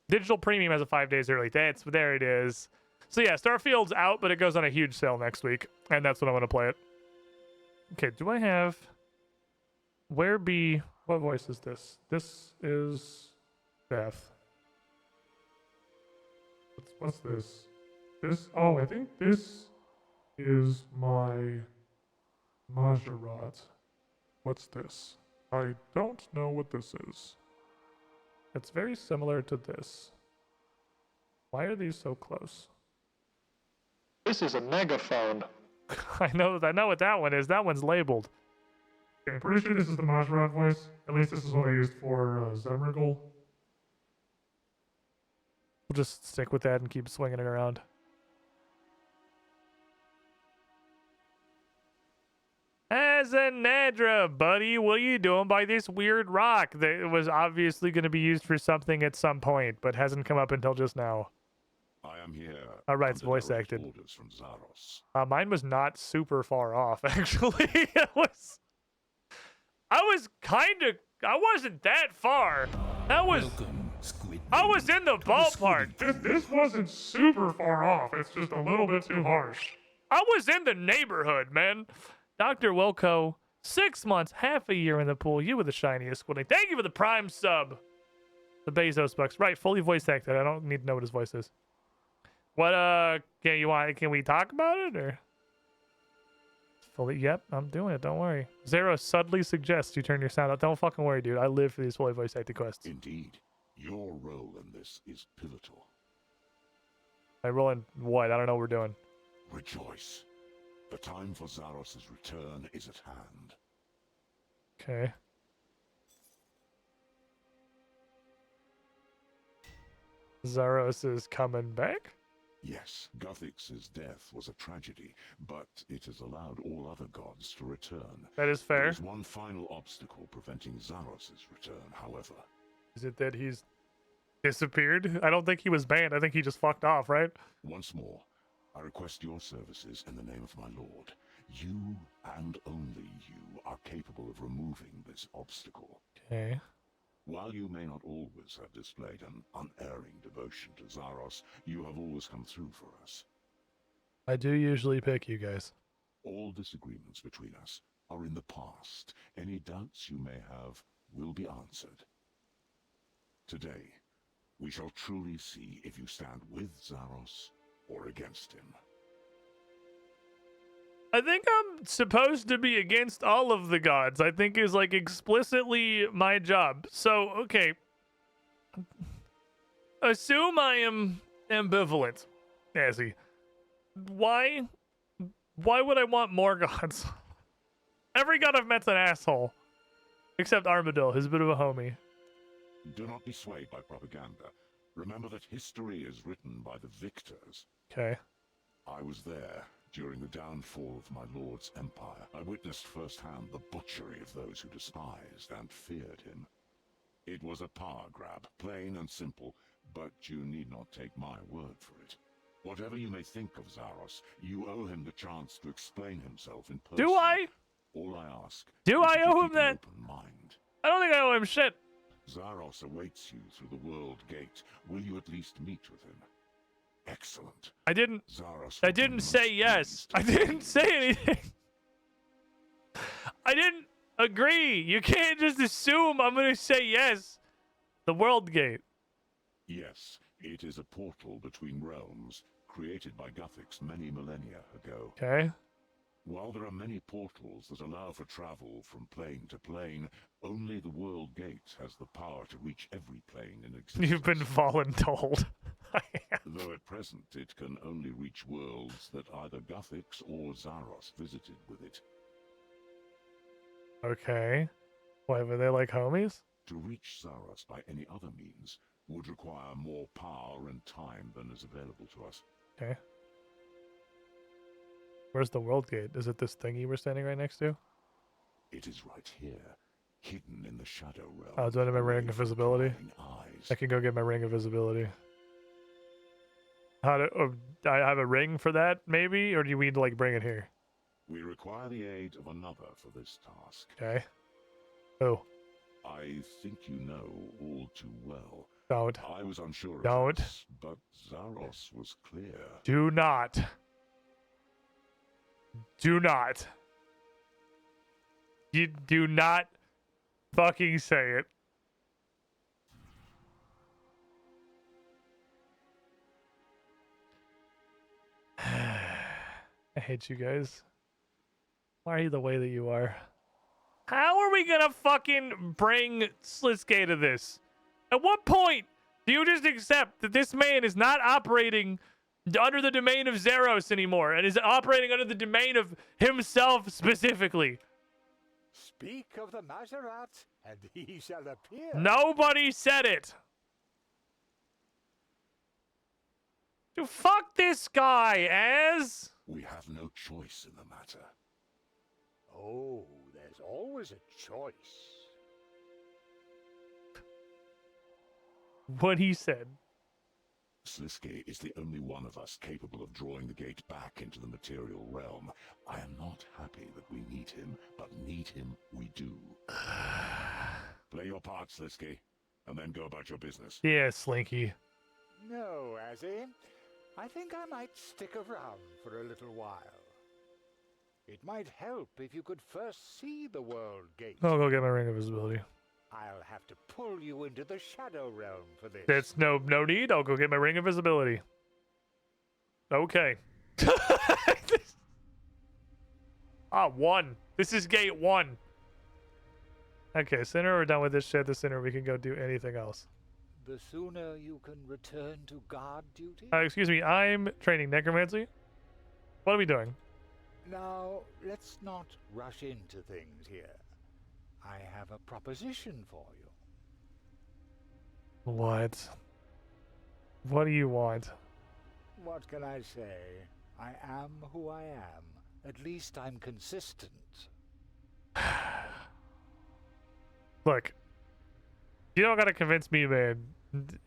Digital Premium has a 5 days early. There it is. So yeah, Starfield's out, but it goes on a huge sale next week, and that's when I'm going to play it. Okay, do I have... Where be... What voice is this? This is Beth. What's this? Oh, I think this is my Majorat. What's this? I don't know what this is. It's very similar to this. Why are these so close? This is a megaphone. I know what that one is. That one's labeled. Okay, I'm pretty sure this is the Majorat voice. At least this is what I used for Zemrigal. We'll just stick with that and keep swinging it around. Azanadra, buddy, what are you doing by this weird rock that was obviously going to be used for something at some point, but hasn't come up until just now? I am here. All right, it's voice acted. Orders from Zaros. Mine was not super far off, actually. I wasn't that far. I was in the ballpark. This wasn't super far off. It's just a little bit too harsh. I was in the neighborhood, man. Dr. Wilco, 6 months, half a year in the pool. You were the shiniest squilling. Thank you for the prime sub. The Bezos bucks. Right, fully voice acted. I don't need to know what his voice is. What can we talk about it or fully? Yep, I'm doing it. Don't worry. Zero subtly suggests you turn your sound up. Don't fucking worry, dude. I live for these fully voice acted quests. Indeed, your role in this is pivotal. I roll in what? I don't know what we're doing. Rejoice. The time for Zaros' return is at hand. Okay. Zaros is coming back? Yes, Guthix's death was a tragedy, but it has allowed all other gods to return. That is There fair. is one final obstacle preventing Zaros' return, however. Is it that he's disappeared? I don't think he was banned. I think he just fucked off, right? Once more, I request your services in the name of my lord. You, and only you, are capable of removing this obstacle. Okay. While you may not always have displayed an unerring devotion to Zaros, you have always come through for us. I do usually pick you guys. All disagreements between us are in the past. Any doubts you may have will be answered. Today, we shall truly see if you stand with Zaros or against him. I think I'm supposed to be against all of the gods. I think is like explicitly my job. So, okay. Assume I am ambivalent, Azzy. Why would I want more gods? Every god I've met's an asshole. Except Armadillo, he's a bit of a homie. Do not be swayed by propaganda. Remember that history is written by the victors. Okay. I was there during the downfall of my lord's empire. I witnessed firsthand the butchery of those who despised and feared him. It was a power grab, plain and simple, but you need not take my word for it. Whatever you may think of Zaros, you owe him the chance to explain himself in person. Do I? All I ask Do is I that you owe him keep an that? open mind. I don't think I owe him shit. Zaros awaits you through the World Gate. Will you at least meet with him? Excellent. I didn't Zaros I will be didn't most say yes. pleased to I didn't say anything. I didn't agree. You can't just assume I'm gonna say yes. The World Gate. Yes, it is a portal between realms, created by Guthix many millennia ago. Okay. While there are many portals that allow for travel from plane to plane, only the World Gate has the power to reach every plane in existence. You've been voluntold. Though at present it can only reach worlds that either Guthix or Zaros visited with it. Okay. Why were they like homies? To reach Zaros by any other means would require more power and time than is available to us. Okay. Where's the World Gate? Is it this thingy we're standing right next to? It is right here, hidden in the Shadow Realm. Oh, do I have my ring of away from visibility? prying eyes. I can go get my ring of visibility. How do I have a ring for that, maybe? Or do we need to, like, bring it here? We require the aid of another for this task. Okay. Oh, I think you know all too well. don't. I was unsure of Don't. this, but Zaros was clear. Do not. Do not. You do not fucking say it. I hate you guys. Why are you the way that you are? How are we gonna fucking bring Sliske to this? At what point do you just accept that this man is not operating under the domain of Zaros anymore and is operating under the domain of himself specifically? Speak of the Maserat, and he shall appear. Nobody said it. Dude, fuck this guy, Az. We have no choice in the matter. Oh, there's always a choice. What he said. Sliske is the only one of us capable of drawing the gate back into the material realm. I am not happy that we need him, but need him we do. Play your part, Sliske, and then go about your business. Yeah, Slinky. No, Azzy. I think I might stick around for a little while. It might help if you could first see the world gate. I'll go get my ring of visibility. I'll have to pull you into the Shadow Realm for this. That's no need. I'll go get my ring of visibility. Okay. One. This is gate 1. Okay, sooner we're done with this shit, the sooner we can go do anything else. The sooner you can return to guard duty? Excuse me, I'm training necromancy. What are we doing? Now, let's not rush into things here. I have a proposition for you. What? What do you want? What can I say? I am who I am. At least I'm consistent. Look, you don't gotta convince me, man.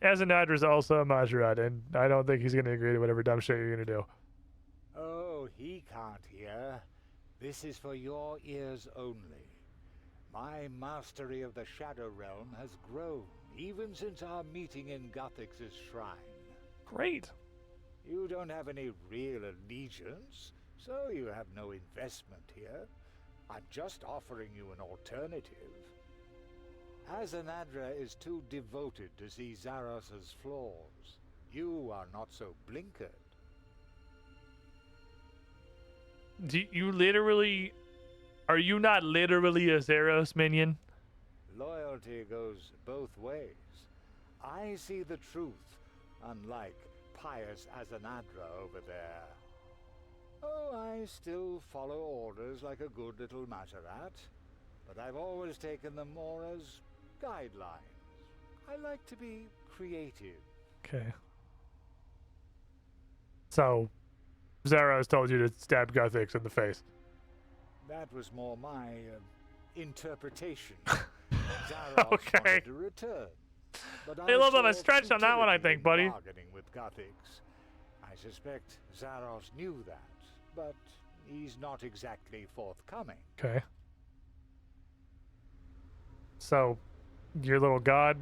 Azanadra's also a Majorat, and I don't think he's gonna agree to whatever dumb shit you're gonna do. Oh, he can't hear. This is for your ears only. My mastery of the Shadow Realm has grown, even since our meeting in Gothix's shrine. Great. You don't have any real allegiance, so you have no investment here. I'm just offering you an alternative. Azanadra is too devoted to see Zaros's flaws. You are not so blinkered. Do you literally... Are you not literally a Zaros minion? Loyalty goes both ways. I see the truth, unlike pious Azanadra over there. Oh, I still follow orders like a good little Majorat, but I've always taken them more as guidelines. I like to be creative. Okay. So, Zaros told you to stab Guthix in the face. That was more my interpretation. Zaros Okay. wanted to return, but A little bit of a saw stretch on that one, I futility think, in buddy. bargaining with Guthix. I suspect Zaros knew that, but he's not exactly forthcoming. Okay. So, your little god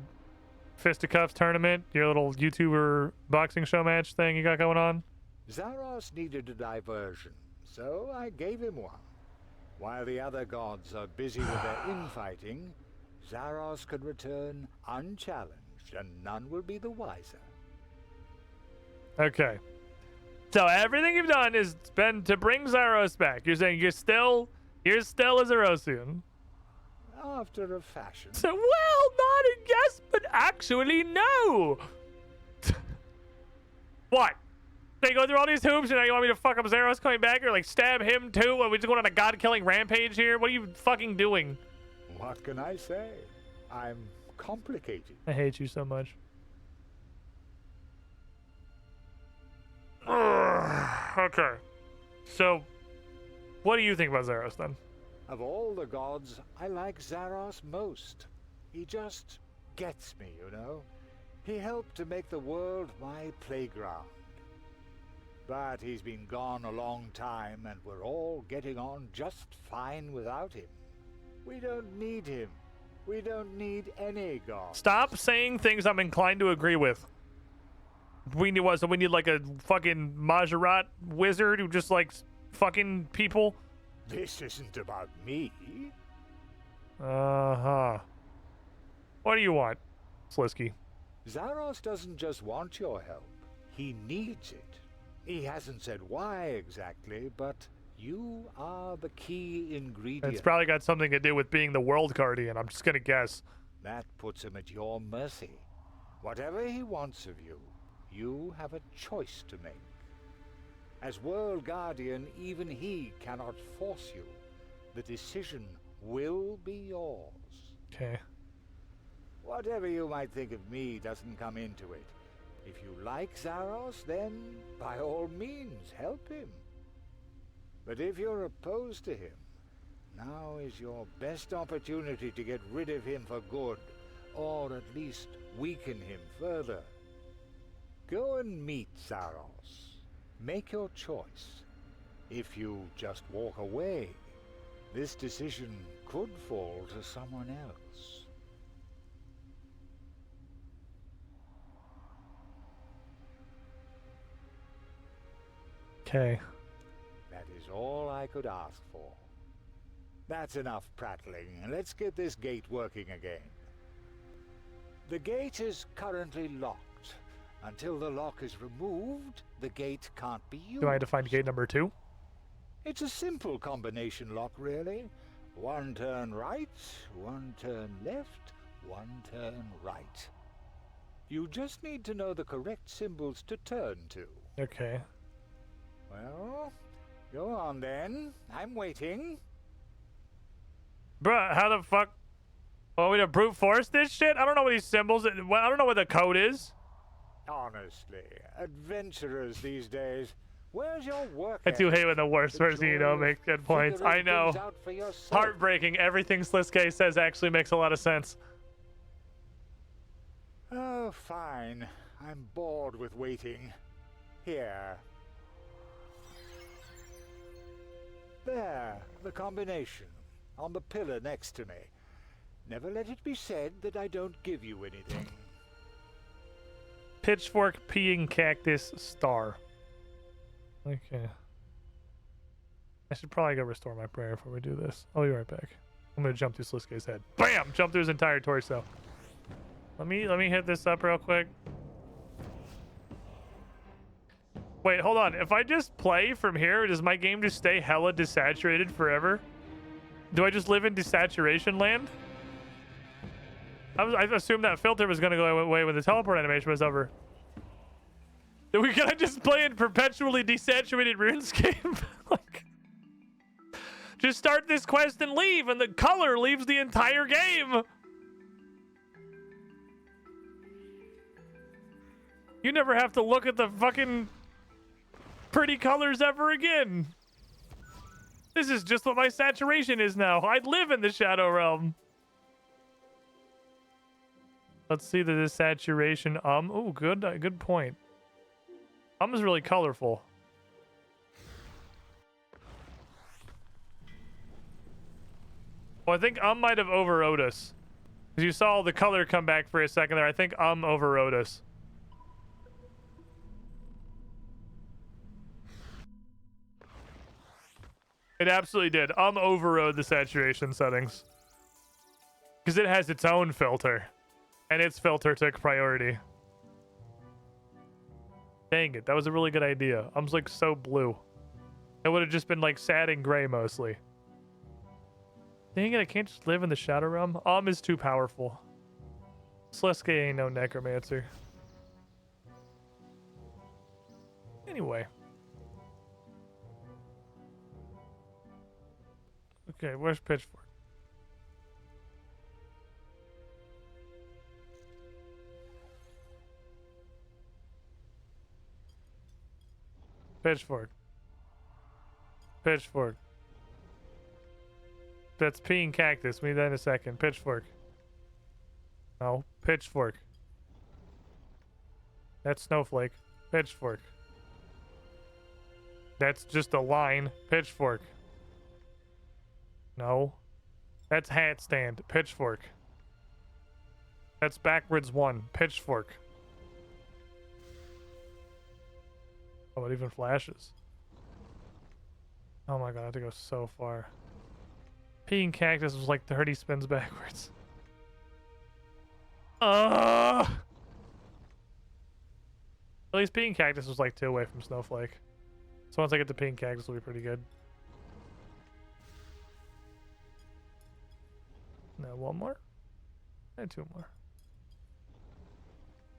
fisticuffs tournament, your little YouTuber boxing show match thing you got going on? Zaros needed a diversion, so I gave him one. While the other gods are busy with their infighting, Zaros could return unchallenged, and none will be the wiser. Okay. So everything you've done is been to bring Zaros back. You're saying you're still a Zarosian. After a fashion. So, well, not a yes, but actually no. What? They go through all these hoops and now you want me to fuck up Zaros coming back or like stab him too? Are we just going on a god-killing rampage here? What are you fucking doing? What can I say? I'm complicated. I hate you so much. Okay. So, what do you think about Zaros then? Of all the gods, I like Zaros most. He just gets me, you know? He helped to make the world my playground. But he's been gone a long time, and we're all getting on just fine without him. We don't need him. We don't need any god. Stop saying things I'm inclined to agree with. We need what? So we need like a fucking Majorat wizard who just like fucking people? This isn't about me. Uh-huh. What do you want, Slisky? Zaros doesn't just want your help. He needs it. He hasn't said why exactly, but you are the key ingredient. It's probably got something to do with being the world guardian. I'm just gonna guess. That puts him at your mercy. Whatever he wants of you, you have a choice to make. As World Guardian, even he cannot force you. The decision will be yours. Okay. Whatever you might think of me doesn't come into it. If you like Zaros, then by all means help him. But if you're opposed to him, now is your best opportunity to get rid of him for good, or at least weaken him further. Go and meet Zaros. Make your choice. If you just walk away, this decision could fall to someone else. Okay. That is all I I could ask for. That's enough prattling, and let's get this gate working again. The gate is currently locked. Until the lock is removed, the gate can't be used. Do I have to find gate number 2? It's a simple combination lock, really. 1 turn right, 1 turn left, 1 turn right. You just need to know the correct symbols to turn to. Okay. Well, go on then. I'm waiting. Bruh, how the fuck? Want me to brute force this shit? I don't know what these symbols. I don't know what the code is. Honestly, adventurers these days. Where's your work? I do hate when the worst The person you know joy of makes good points. figuring I know. things out for yourself. Heartbreaking. Everything Sliske says actually makes a lot of sense. Oh, fine. I'm bored with waiting. Here. There, the combination. On the pillar next to me. Never let it be said that I don't give you anything. Pitchfork, peeing cactus, star. Okay. I should probably go restore my prayer before we do this. I'll be right back. I'm gonna jump through Sliske's head. Bam! Jump through his entire torso. Let me hit this up real quick. Wait, hold on. If I just play from here, does my game just stay hella desaturated forever? Do I just live in desaturation land? I assumed that filter was gonna go away when the teleport animation was over. Can I just play in perpetually desaturated RuneScape? Like, just start this quest and leave, and the color leaves the entire game. You never have to look at the fucking pretty colors ever again. This is just what my saturation is now. I live in the Shadow Realm. Let's see the desaturation. Oh, good point. Is really colorful. Well, I think might have overrode us. Because you saw the color come back for a second there. I think overrode us. It absolutely did. Overrode the saturation settings. Because it has its own filter. And its filter took priority. Dang it, that was a really good idea. Like so blue. It would have just been like sad and gray mostly. Dang it, I can't just live in the Shadow Realm. Is too powerful. Sliske ain't no necromancer. Anyway. Okay, where's Pitchfork? Pitchfork. Pitchfork. That's peeing cactus. We need that in a second. Pitchfork. No. Pitchfork. That's snowflake. Pitchfork. That's just a line. Pitchfork. No. That's hat stand. Pitchfork. That's backwards 1. Pitchfork. Oh, it even flashes. Oh my god, I have to go so far. Peeing cactus was like 30 spins backwards. At least peeing cactus was like 2 away from snowflake. So once I get to peeing cactus, it'll be pretty good. No, 1 more? And 2 more.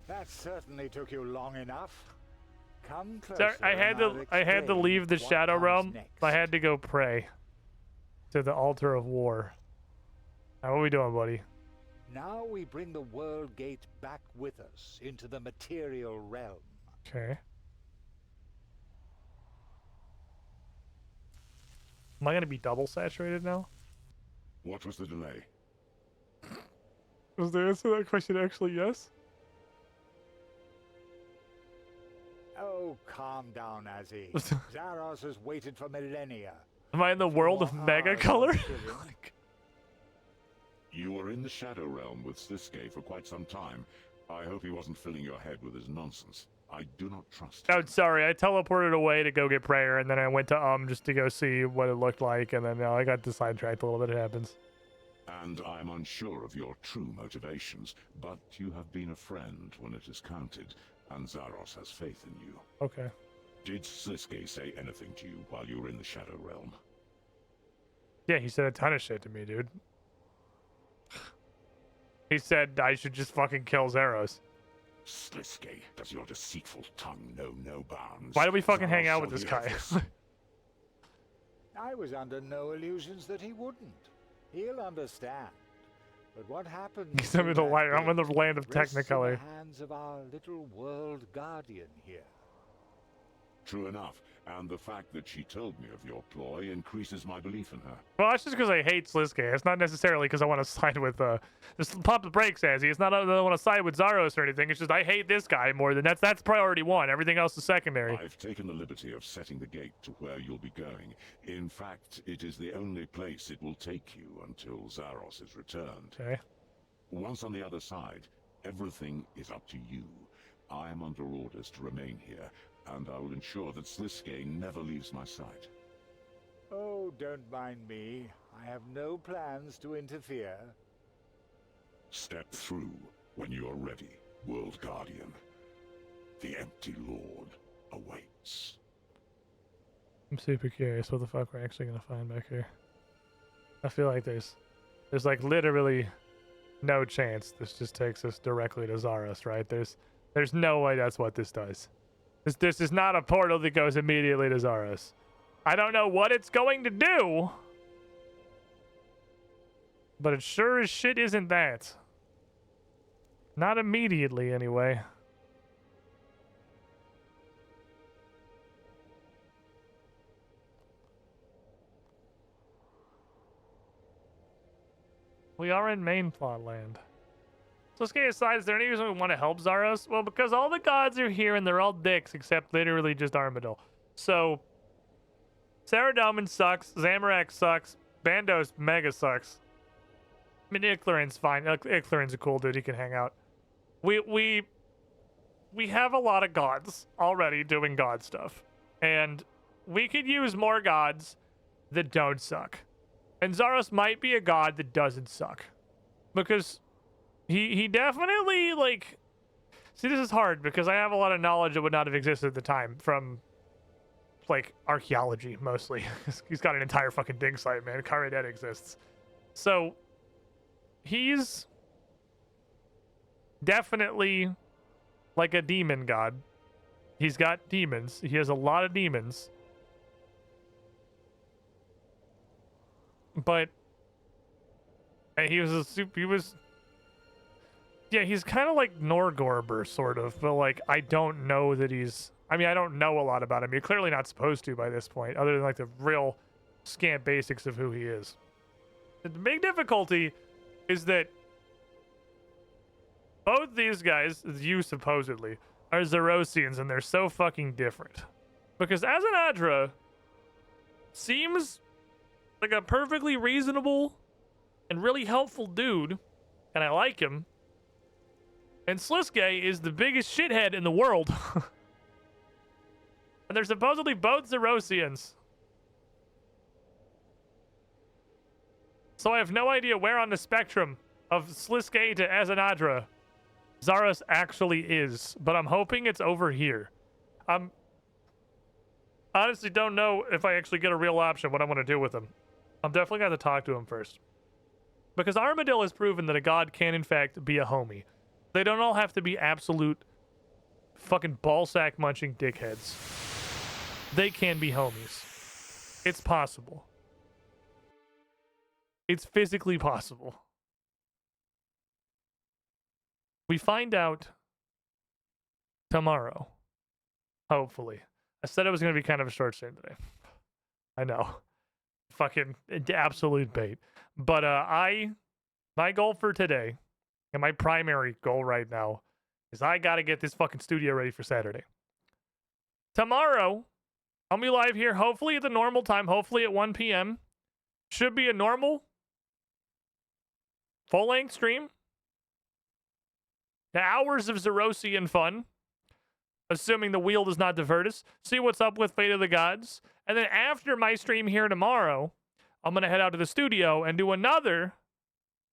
That certainly took you long enough. Come closer. Sorry, I had to leave the Shadow Realm. I had to go pray to the altar of war. Now, what are we doing, buddy? Now we bring the world gate back with us into the material realm. Okay. Am I gonna be double saturated now? What was the delay? Was the answer to that question actually yes? Oh, calm down, Azzy. Zaros has waited for millennia. Am I in the world of Mega Color? You were in the Shadow Realm with Sliske for quite some time. I hope he wasn't filling your head with his nonsense. I do not trust Oh, him. sorry. I teleported away to go get prayer, and then I went to just to go see what it looked like, and then I got sidetracked a little bit. It happens. And I'm unsure of your true motivations, but you have been a friend when it is counted, and Zaros has faith in you. Okay. Did Sliske say anything to you while you were in the Shadow Realm? Yeah, he said a ton of shit to me, dude. He said I should just fucking kill Zaros. Sliske, does your deceitful tongue know no bounds? Why do we fucking hang Zaros out with shall this hear guy? this. I was under no illusions that he wouldn't. He'll understand. But what happens? He sent me the light. I'm in the land of rests in Technicolor. the hands of our little world guardian here. True enough, and the fact that she told me of your ploy increases my belief in her. Well, that's just because I hate Sliske. It's not necessarily because I want to side with just pump the brakes, Azzy. It's not that I want to side with Zaros or anything. It's just I hate this guy more than that's priority one. Everything else is secondary. I've taken the liberty of setting the gate to where you'll be going. In fact, it is the only place it will take you until Zaros is returned. Okay. Once on the other side, everything is up to you. I am under orders to remain here, and I will ensure that Sliske never leaves my sight. Oh, don't mind me. I have no plans to interfere. Step through when you are ready, World Guardian. The Empty Lord awaits. I'm super curious what the fuck we're actually gonna find back here. I feel like there's like literally no chance this just takes us directly to Zaros, right? There's no way that's what this does. This is not a portal that goes immediately to Zaros. I don't know what it's going to do, but it sure as shit isn't that. Not immediately, anyway. We are in main plot land. So let's get aside. Is there any reason we want to help Zaros? Well, because all the gods are here and they're all dicks except literally just Armadillo. So Saradomin sucks. Zamorak sucks. Bandos mega sucks. I mean, Icthurin's fine. Icthurin's a cool dude. He can hang out. We have a lot of gods already doing god stuff. And we could use more gods that don't suck. And Zaros might be a god that doesn't suck. Because he definitely, like... See, this is hard because I have a lot of knowledge that would not have existed at the time from, like, archaeology, mostly. He's got an entire fucking dig site, man. Caridad exists. So, he's definitely like a demon god. He's got demons. He has a lot of demons. But yeah, he's kind of like Norgorber, sort of, but like I don't know that I don't know a lot about him. You're clearly not supposed to by this point, other than like the real scant basics of who he is. The big difficulty is that both these guys, you supposedly, are Zerosians, and they're so fucking different. Because Azanadra seems like a perfectly reasonable and really helpful dude, and I like him. And Sliske is the biggest shithead in the world. And they're supposedly both Zerosians. So I have no idea where on the spectrum of Sliske to Azanadra Zaros actually is, but I'm hoping it's over here. Honestly don't know if I actually get a real option what I want to do with him. I'm definitely going to talk to him first. Because Armadillo has proven that a god can, in fact, be a homie. They don't all have to be absolute fucking ballsack munching dickheads. They can be homies. It's possible. It's physically possible. We find out tomorrow. Hopefully. I said it was going to be kind of a short stream today. I know. Fucking absolute bait. But my goal for today, and my primary goal right now, is I gotta get this fucking studio ready for Saturday. Tomorrow, I'll be live here, hopefully at the normal time, hopefully at 1 p.m. Should be a normal, full-length stream. The hours of Zerosian fun. assuming the wheel does not divert us. See what's up with Fate of the Gods. And then after my stream here tomorrow, I'm going to head out to the studio and do another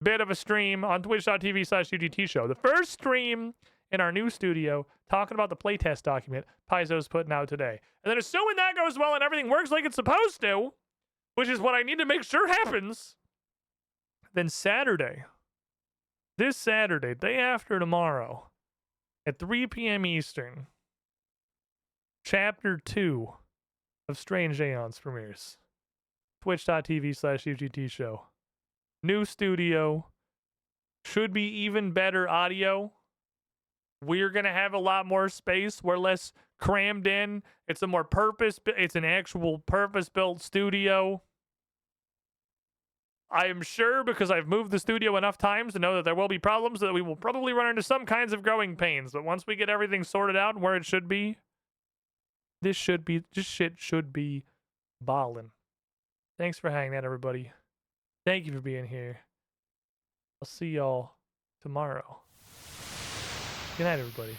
bit of a stream on twitch.tv/UGT show. The first stream in our new studio talking about the playtest document Paizo's putting out today. And then assuming that goes well and everything works like it's supposed to, which is what I need to make sure happens, then Saturday, this Saturday, day after tomorrow, at 3 p.m. Eastern, Chapter 2 of Strange Aeons premieres. Twitch.tv/UGT show. New studio. Should be even better audio. We're going to have a lot more space. We're less crammed in. It's an actual purpose-built studio. I am sure, because I've moved the studio enough times to know that there will be problems, that we will probably run into some kinds of growing pains. But once we get everything sorted out and where it should be, this shit should be ballin'. Thanks for hanging out, everybody. Thank you for being here. I'll see y'all tomorrow. Good night, everybody.